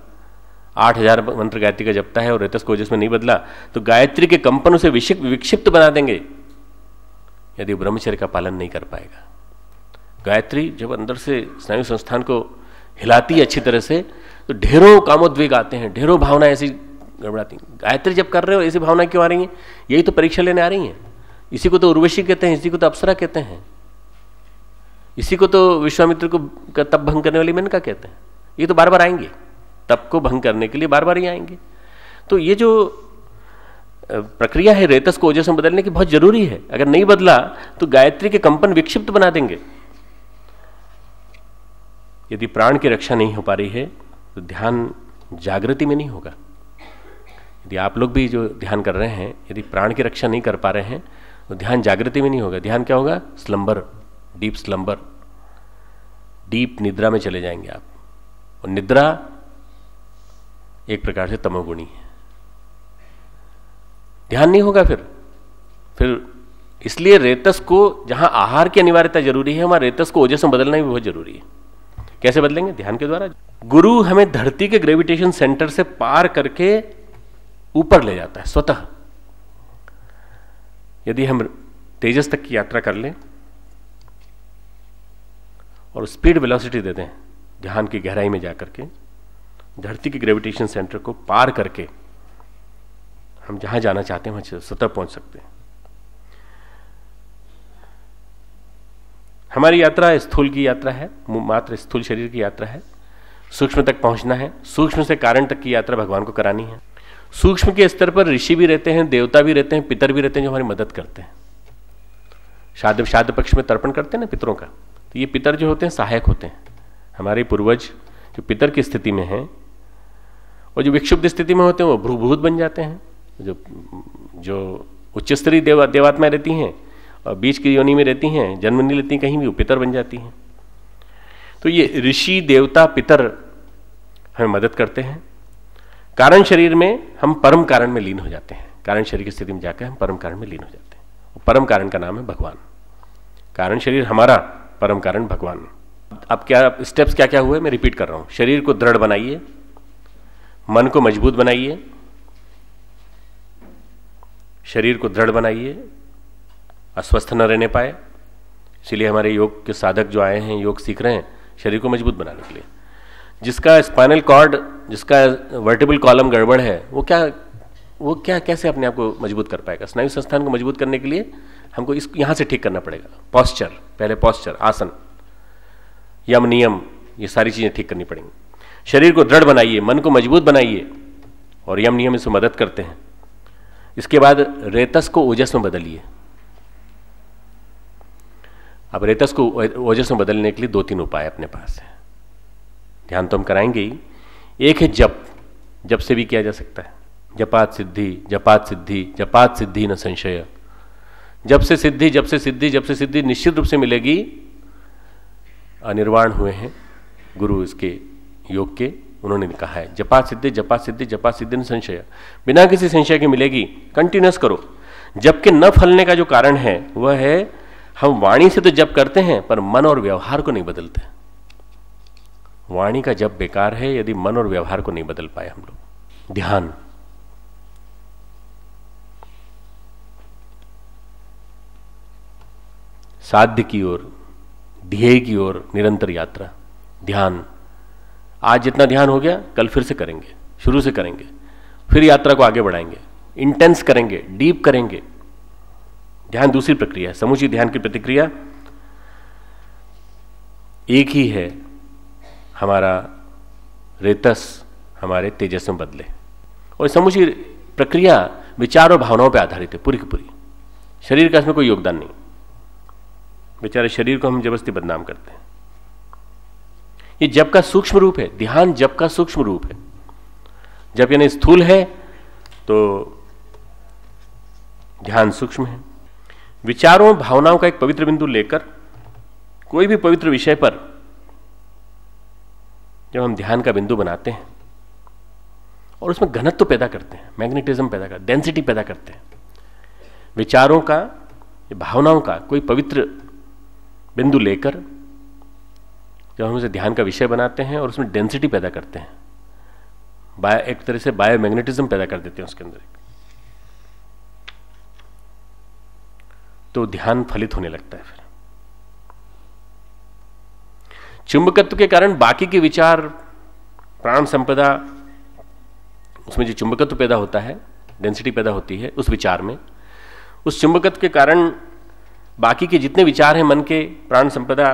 S5: 8000 मंत्र गायत्री का जपता है और रेतस को ओजस में नहीं बदला, तो गायत्री के कंपन उसे विक्षिप्त बना देंगे यदि ब्रह्मचर्य का पालन नहीं कर पाएगा। गायत्री जब अंदर से स्नायु संस्थान को हिलाती है अच्छी तरह से, तो ढेरों कामोद्वेग आते हैं, ढेरों भावना ऐसी गड़बड़ाती हैं। गायत्री जब कर रहे हो ऐसी भावना क्यों आ रही हैं? यही तो परीक्षा लेने आ रही हैं। इसी को तो उर्वशी कहते हैं, इसी को तो अप्सरा कहते हैं, इसी को तो विश्वामित्र को तप भंग करने वाली मेनका कहते हैं। ये तो बार बार आएंगे, तप को भंग करने के लिए बार बार ही आएंगे। तो ये जो प्रक्रिया है रेतस को ओजस में बदलने की, बहुत जरूरी है। अगर नहीं बदला तो गायत्री के कंपन विक्षिप्त बना देंगे। यदि प्राण की रक्षा नहीं हो पा रही है तो ध्यान जागृति में नहीं होगा। यदि आप लोग भी जो ध्यान कर रहे हैं, यदि प्राण की रक्षा नहीं कर पा रहे हैं तो ध्यान जागृति में नहीं होगा। ध्यान क्या होगा? स्लंबर, डीप स्लंबर, डीप निद्रा में चले जाएंगे आप। और निद्रा एक प्रकार से तमोगुणी है, ध्यान नहीं होगा फिर इसलिए रेतस को, जहां आहार की अनिवार्यता जरूरी है, वहां रेतस को ओजस में बदलना भी बहुत जरूरी है। कैसे बदलेंगे? ध्यान के द्वारा। गुरु हमें धरती के ग्रेविटेशन सेंटर से पार करके ऊपर ले जाता है स्वतः। यदि हम तेजस तक की यात्रा कर लें और स्पीड वेलोसिटी दे दें ध्यान की गहराई में जाकर के, धरती के ग्रेविटेशन सेंटर को पार करके हम जहां जाना चाहते हैं वहां स्वतः पहुंच सकते हैं। हमारी यात्रा स्थूल की यात्रा है, मात्र स्थूल शरीर की यात्रा है। सूक्ष्म तक पहुंचना है, सूक्ष्म से कारण तक की यात्रा भगवान को करानी है। सूक्ष्म के स्तर पर ऋषि भी रहते हैं, देवता भी रहते हैं, पितर भी रहते हैं जो हमारी मदद करते हैं। श्राद्ध पक्ष में तर्पण करते हैं ना पितरों का, तो ये पितर जो होते हैं सहायक होते हैं। हमारे पूर्वज जो पितर की स्थिति में हैं और जो विक्षुब्ध स्थिति में होते हैं वो भूभूत बन जाते हैं। जो उच्च स्तरीय देवात्माएं रहती हैं और बीच की योनि में रहती हैं, जन्म नहीं लेती कहीं भी, वो पितर बन जाती हैं। तो ये ऋषि, देवता, पितर हमें मदद करते हैं। कारण शरीर में हम परम कारण में लीन हो जाते हैं। कारण शरीर की स्थिति में जाकर हम परम कारण में लीन हो जाते हैं। परम कारण का नाम है भगवान। कारण शरीर हमारा, परम कारण भगवान। अब क्या स्टेप्स क्या क्या हुए मैं रिपीट कर रहा हूं। शरीर को दृढ़ बनाइए, मन को मजबूत बनाइए, शरीर को दृढ़ बनाइए, अस्वस्थ न रहने पाए। इसीलिए हमारे योग के साधक जो आए हैं, योग सीख रहे हैं शरीर को मजबूत बनाने के लिए। जिसका स्पाइनल कॉर्ड, जिसका वर्टिबल कॉलम गड़बड़ है, वो क्या कैसे अपने आप को मजबूत कर पाएगा? स्नायु संस्थान को मजबूत करने के लिए हमको यहां से ठीक करना पड़ेगा। पॉस्चर, पहले पॉस्चर, आसन, यम नियम, ये सारी चीजें ठीक करनी पड़ेंगी। शरीर को दृढ़ बनाइए, मन को मजबूत बनाइए, और यम नियम इसमें मदद करते हैं। इसके बाद रेतस को ओजस में बदलिए। अब रेतस को ओजस में बदलने के लिए 2-3 उपाय अपने पास है। ध्यान तो हम कराएंगे ही। एक है जप, जप से भी किया जा सकता है। जपात सिद्धि, जपात सिद्धि, जपात सिद्धि न संशय। जब से सिद्धि, जब से सिद्धि, जब से सिद्धि निश्चित रूप से मिलेगी। अनिर्वाण हुए हैं गुरु इसके योग के, उन्होंने कहा है जपात सिद्धि, जपात सिद्धि, जपात सिद्धि न संशय। बिना किसी संशय के मिलेगी, कंटिन्यूस करो। जप के न फलने का जो कारण है वह है हम वाणी से तो जप करते हैं पर मन और व्यवहार को नहीं बदलते। वाणी का जप बेकार है यदि मन और व्यवहार को नहीं बदल पाए हम लोग। ध्यान, साध्य की ओर, ध्येय की ओर निरंतर यात्रा। ध्यान, आज जितना ध्यान हो गया कल फिर से करेंगे, शुरू से करेंगे, फिर यात्रा को आगे बढ़ाएंगे, इंटेंस करेंगे, डीप करेंगे। ध्यान दूसरी प्रक्रिया है। समूची ध्यान की प्रतिक्रिया एक ही है, हमारा रेतस हमारे तेजस में बदले। और समूची प्रक्रिया विचार और भावनाओं पर आधारित है पूरी की पूरी। शरीर का इसमें कोई योगदान नहीं। बेचारे शरीर को हम जबरदस्ती बदनाम करते हैं। ये जप का सूक्ष्म रूप है। ध्यान जप का सूक्ष्म रूप है। जप यानी स्थूल है तो ध्यान सूक्ष्म है। विचारों भावनाओं का एक पवित्र बिंदु लेकर कोई भी पवित्र विषय पर जब हम ध्यान का बिंदु बनाते हैं और उसमें घनत्व पैदा करते हैं, मैग्नेटिज्म पैदा करते, डेंसिटी पैदा करते हैं, विचारों का, भावनाओं का कोई पवित्र बिंदु लेकर जब हम उसे ध्यान का विषय बनाते हैं और उसमें डेंसिटी पैदा करते हैं, एक तरह से बायोमैग्नेटिज्म पैदा कर देते हैं उसके अंदर, तो ध्यान फलित होने लगता है। फिर चुंबकत्व के कारण बाकी के विचार, प्राण संपदा, उसमें जो चुंबकत्व पैदा होता है, डेंसिटी पैदा होती है उस विचार में, उस चुंबकत्व के कारण बाकी के जितने विचार हैं मन के, प्राण संपदा,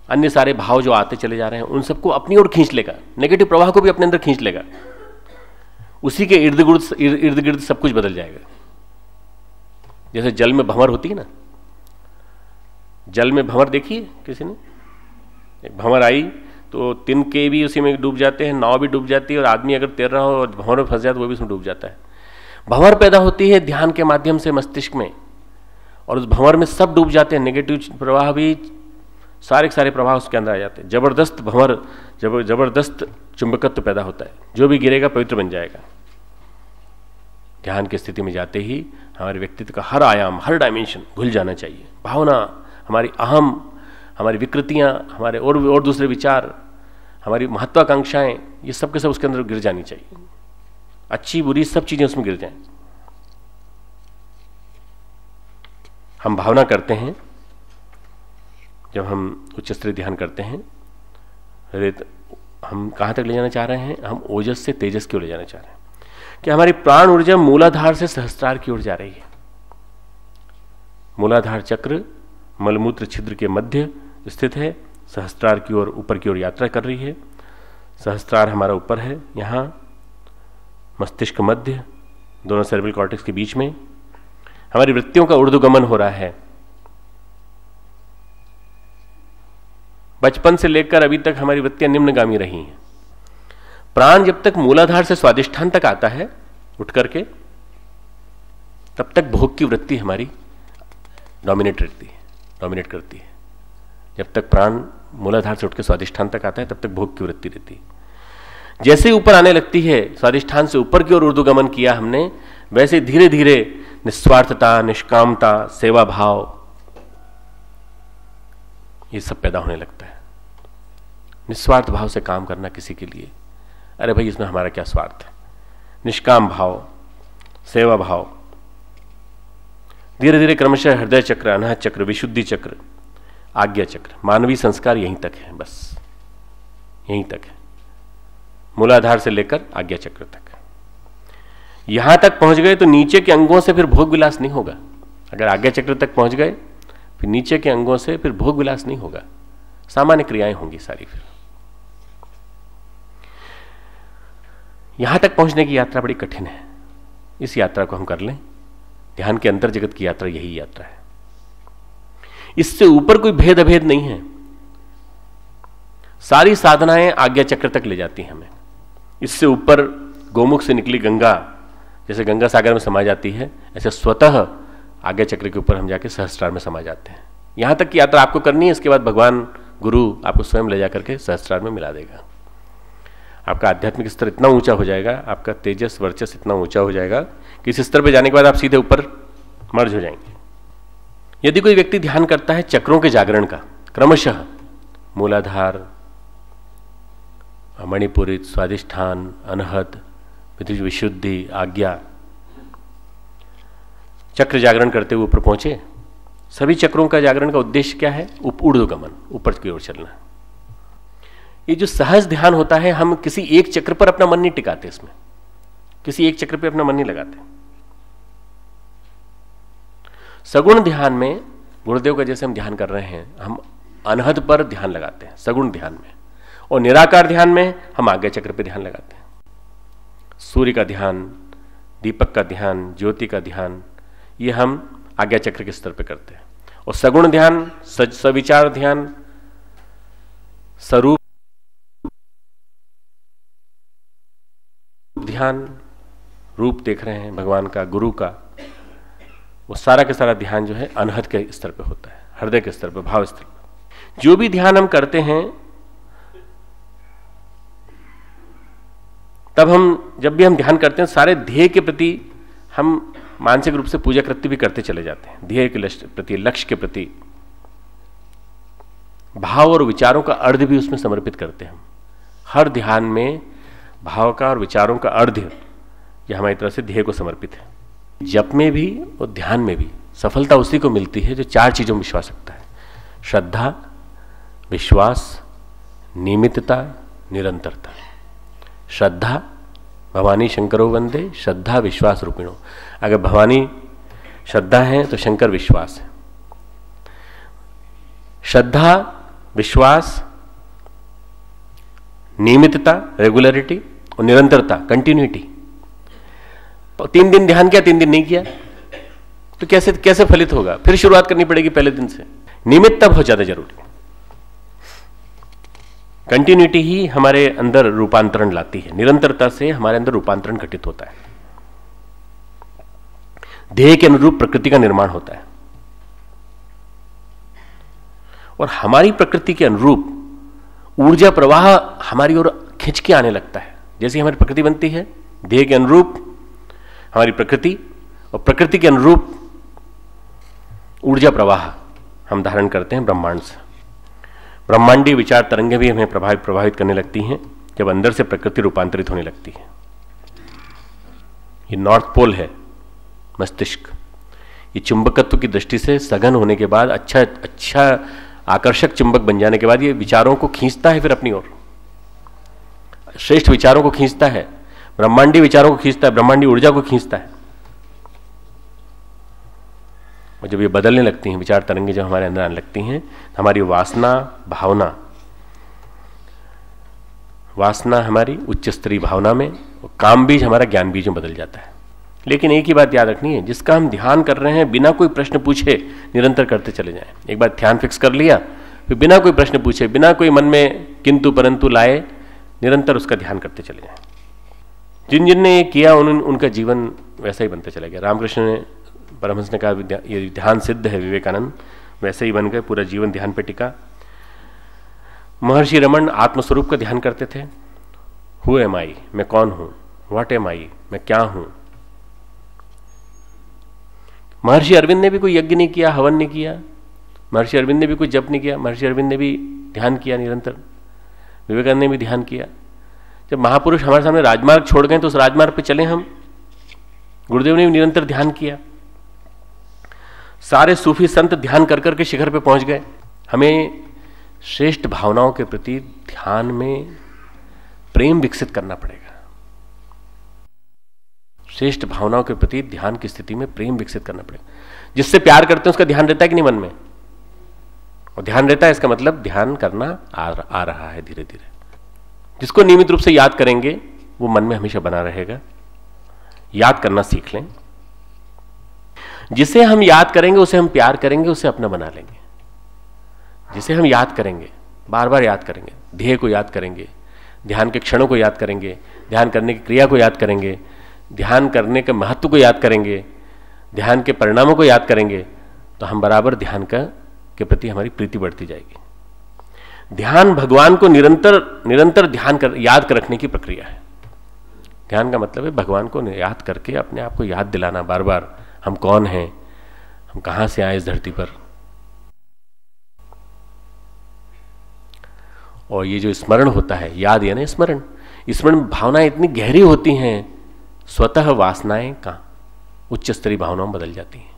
S5: अन्य सारे भाव जो आते चले जा रहे हैं उन सबको अपनी ओर खींच लेगा, नेगेटिव प्रवाह को भी अपने अंदर खींच लेगा। उसी के इर्द गिर्द सब कुछ बदल जाएगा। जैसे जल में भंवर होती है ना, जल में भंवर देखी है किसी ने? एक भंवर आई तो तिनके भी उसी में डूब जाते हैं, नाव भी डूब जाती है, और आदमी अगर तैर रहा हो और भंवर में फंस जाए तो वो भी उसमें डूब जाता है। भंवर पैदा होती है ध्यान के माध्यम से मस्तिष्क में, और उस भंवर में सब डूब जाते हैं, नेगेटिव प्रवाह भी, सारे के सारे प्रवाह उसके अंदर आ जाते हैं। जबरदस्त भंवर, जबरदस्त चुंबकत्व पैदा होता है, जो भी गिरेगा पवित्र बन जाएगा। ध्यान की स्थिति में जाते ही हमारे व्यक्तित्व का हर आयाम, हर डायमेंशन भूल जाना चाहिए। भावना, हमारी अहम, हमारी विकृतियां, हमारे और दूसरे विचार, हमारी महत्वाकांक्षाएं, ये सब के सब उसके अंदर गिर जानी चाहिए। अच्छी बुरी सब चीजें उसमें गिर जाएं। हम भावना करते हैं जब हम उच्च स्तरीय ध्यान करते हैं, हम कहाँ तक ले जाना चाह रहे हैं? हम ओजस से तेजस की ओर ले जाना चाह रहे हैं कि हमारी प्राण ऊर्जा मूलाधार से सहस्त्रार की ओर जा रही है। मूलाधार चक्र मलमूत्र छिद्र के मध्य स्थित है, सहस्त्रार की ओर, ऊपर की ओर यात्रा कर रही है। सहस्त्रार हमारा ऊपर है, यहाँ मस्तिष्क मध्य, दोनों सेरेब्रल कॉर्टेक्स के बीच में हमारी वृत्तियों का ऊर्ध्वगमन हो रहा है। बचपन से लेकर अभी तक हमारी वृत्तियां निम्नगामी रही हैं। प्राण जब तक मूलाधार से स्वादिष्ठान तक आता है उठ करके, तब तक भोग की वृत्ति हमारी डोमिनेट करती है। जब तक प्राण मूलाधार से उठ के स्वादिष्ठान तक आता है तब तक भोग की वृत्ति रहती है। जैसे ही ऊपर आने लगती है, स्वादिष्ठान से ऊपर की ओर ऊर्ध्वगमन किया हमने, वैसे धीरे धीरे निस्वार्थता, निष्कामता, सेवा भाव, ये सब पैदा होने लगता है। निस्वार्थ भाव से काम करना किसी के लिए, अरे भाई इसमें हमारा क्या स्वार्थ है। निष्काम भाव, सेवा भाव, धीरे धीरे क्रमशः हृदय चक्र, अनाहत चक्र, विशुद्धि चक्र, आज्ञा चक्र, मानवीय संस्कार यहीं तक है, बस यहीं तक है, मूलाधार से लेकर आज्ञा चक्र तक। यहां तक पहुंच गए तो नीचे के अंगों से फिर भोग विलास नहीं होगा। अगर आज्ञा चक्र तक पहुंच गए फिर नीचे के अंगों से फिर भोग विलास नहीं होगा, सामान्य क्रियाएं होंगी सारी। फिर यहां तक पहुंचने की यात्रा बड़ी कठिन है। इस यात्रा को हम कर लें। ध्यान के अंतर जगत की यात्रा यही यात्रा है। इससे ऊपर कोई भेद अभेद नहीं है। सारी साधनाएं आज्ञा चक्र तक ले जाती हैं हमें। इससे ऊपर गोमुख से निकली गंगा जैसे गंगा सागर में समा जाती है, ऐसे स्वतः आज्ञा चक्र के ऊपर हम जाके सहस्त्रार में समा जाते हैं। यहां तक की यात्रा आपको करनी है, इसके बाद भगवान गुरु आपको स्वयं ले जाकर के सहस्त्रार में मिला देगा। आपका आध्यात्मिक स्तर इतना ऊंचा हो जाएगा, आपका तेजस वर्चस इतना ऊंचा हो जाएगा कि इस स्तर पर जाने के बाद आप सीधे ऊपर मर्ज हो जाएंगे। यदि कोई व्यक्ति ध्यान करता है चक्रों के जागरण का, क्रमशः मूलाधार, मणिपुरित, स्वादिष्ठान, अनहत, विशुद्धि, आज्ञा, चक्र जागरण करते हुए ऊपर पहुंचे। सभी चक्रों का जागरण का उद्देश्य क्या है? ऊर्ध्वगमन, ऊपर की ओर चलना। ये जो सहज ध्यान होता है, हम किसी एक चक्र पर अपना मन नहीं टिकाते, इसमें किसी एक चक्र पे अपना मन नहीं लगाते। सगुण ध्यान में गुरुदेव का जैसे हम ध्यान कर रहे हैं, हम अनहद पर ध्यान लगाते हैं सगुण ध्यान में, और निराकार ध्यान में हम आज्ञा चक्र पे ध्यान लगाते हैं। सूर्य का ध्यान, दीपक का ध्यान, ज्योति का ध्यान, ये हम आज्ञा चक्र के स्तर पे करते हैं। और सगुण ध्यान, सविचार ध्यान, स्वरूप ध्यान, रूप देख रहे हैं भगवान का, गुरु का, वो सारा के सारा ध्यान जो है अनहद के स्तर पे होता है, हृदय के स्तर पे, भाव स्तर पे। जो भी ध्यान हम करते हैं, तब हम जब भी हम ध्यान करते हैं, सारे ध्येय के प्रति हम मानसिक रूप से पूजा कृत्य भी करते चले जाते हैं। ध्येय के प्रति, लक्ष्य के प्रति भाव और विचारों का अर्ध भी उसमें समर्पित करते हैं। हर ध्यान में भाव का और विचारों का अर्ध यह हमारी तरफ से ध्येय को समर्पित है। जप में भी और ध्यान में भी सफलता उसी को मिलती है जो चार चीजों में विश्वास रखता है: श्रद्धा, विश्वास, नियमितता, निरंतरता। श्रद्धा, भवानी शंकरो वंदे, श्रद्धा विश्वास रूपिणो। अगर भवानी श्रद्धा है तो शंकर विश्वास है। श्रद्धा, विश्वास, नियमितता, रेगुलरिटी, और निरंतरता, कंटिन्यूटी। 3 दिन ध्यान किया, 3 दिन नहीं किया तो कैसे फलित होगा? फिर शुरुआत करनी पड़ेगी पहले दिन से। नियमितता बहुत ज्यादा जरूरी है। कंटिन्यूटी ही हमारे अंदर रूपांतरण लाती है। निरंतरता से हमारे अंदर रूपांतरण घटित होता है। ध्येय के अनुरूप प्रकृति का निर्माण होता है, और हमारी प्रकृति के अनुरूप ऊर्जा प्रवाह हमारी ओर खिंच के आने लगता है। जैसे हमारी प्रकृति बनती है, ध्येय के अनुरूप हमारी प्रकृति, और प्रकृति के अनुरूप ऊर्जा प्रवाह हम धारण करते हैं ब्रह्मांड से। ब्रह्मांडीय विचार तरंगें भी हमें प्रभावित करने लगती हैं जब अंदर से प्रकृति रूपांतरित होने लगती है। ये नॉर्थ पोल है मस्तिष्क। ये चुंबकत्व की दृष्टि से सघन होने के बाद, अच्छा आकर्षक चुंबक बन जाने के बाद, ये विचारों को खींचता है फिर अपनी ओर, श्रेष्ठ विचारों को खींचता है, ब्रह्मांडीय विचारों को खींचता है, ब्रह्मांडीय ऊर्जा को खींचता है। और जब ये बदलने लगती हैं, विचार तरंगे जब हमारे अंदर आने लगती हैं, हमारी वासना, वासना हमारी उच्च स्तरीय भावना में, और काम बीज हमारा ज्ञान बीज में बदल जाता है। लेकिन एक ही बात याद रखनी है, जिसका हम ध्यान कर रहे हैं, बिना कोई प्रश्न पूछे निरंतर करते चले जाएं। एक बार ध्यान फिक्स कर लिया, फिर बिना कोई प्रश्न पूछे, बिना कोई मन में किंतु परंतु लाए, निरंतर उसका ध्यान करते चले जाएं। जिन ने ये किया उनका जीवन वैसा ही बनता चला गया। रामकृष्ण ने, परमहंस ने कहा ये ध्यान सिद्ध है, विवेकानंद वैसे ही बन गए, पूरा जीवन ध्यान पे टिका। महर्षि रमन आत्मस्वरूप का ध्यान करते थे। हु एम आई, मैं कौन हूं, व्हाट एम आई, मैं क्या हूं। महर्षि अरविंद ने भी कोई यज्ञ नहीं किया, हवन नहीं किया, महर्षि अरविंद ने भी कोई जप नहीं किया, महर्षि अरविंद ने भी ध्यान किया निरंतर, विवेकानंद ने भी ध्यान किया। जब महापुरुष हमारे सामने राजमार्ग छोड़ गए तो उस राजमार्ग पे चले हम। गुरुदेव ने भी निरंतर ध्यान किया। सारे सूफी संत ध्यान कर करके शिखर पे पहुंच गए। हमें श्रेष्ठ भावनाओं के प्रति ध्यान में प्रेम विकसित करना पड़ेगा। श्रेष्ठ भावनाओं के प्रति ध्यान की स्थिति में प्रेम विकसित करना पड़ेगा। जिससे प्यार करते हैं उसका ध्यान रहता है कि नहीं मन में, और ध्यान रहता है, इसका मतलब ध्यान करना आ रहा है धीरे धीरे। जिसको नियमित रूप से याद करेंगे वो मन में हमेशा बना रहेगा। याद करना सीख लें। जिसे हम याद करेंगे उसे हम प्यार करेंगे, उसे अपना बना लेंगे। जिसे हम याद करेंगे बार बार याद करेंगे, ध्येय को याद करेंगे, ध्यान के क्षणों को याद करेंगे, ध्यान करने की क्रिया को याद करेंगे, ध्यान करने के महत्व को याद करेंगे, ध्यान के परिणामों को याद करेंगे, तो हम बराबर ध्यान के प्रति हमारी प्रीति बढ़ती जाएगी। ध्यान भगवान को निरंतर याद कर रखने की प्रक्रिया है। ध्यान का मतलब है भगवान को याद करके अपने आप को याद दिलाना बार बार, हम कौन हैं, हम कहां से आए इस धरती पर। और ये जो स्मरण होता है, याद या ना स्मरण भावनाएं इतनी गहरी होती हैं, स्वतः वासनाएं का उच्च स्तरीय भावनाओं में बदल जाती हैं।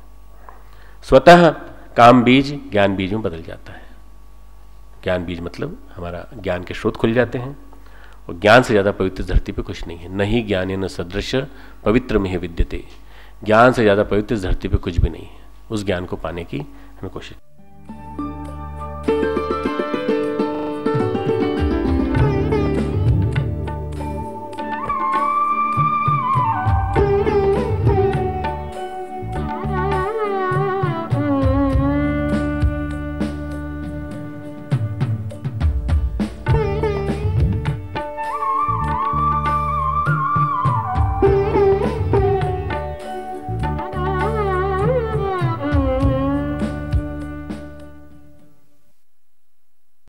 S5: स्वतः काम बीज ज्ञान बीज में बदल जाता है। ज्ञान बीज मतलब हमारा ज्ञान के स्रोत खुल जाते हैं, और ज्ञान से ज्यादा पवित्र धरती पे कुछ नहीं है। नहीं ज्ञान न सदृश पवित्र में विद्यते। ज्ञान से ज्यादा पवित्र धरती पे कुछ भी नहीं है। उस ज्ञान को पाने की हमें कोशिश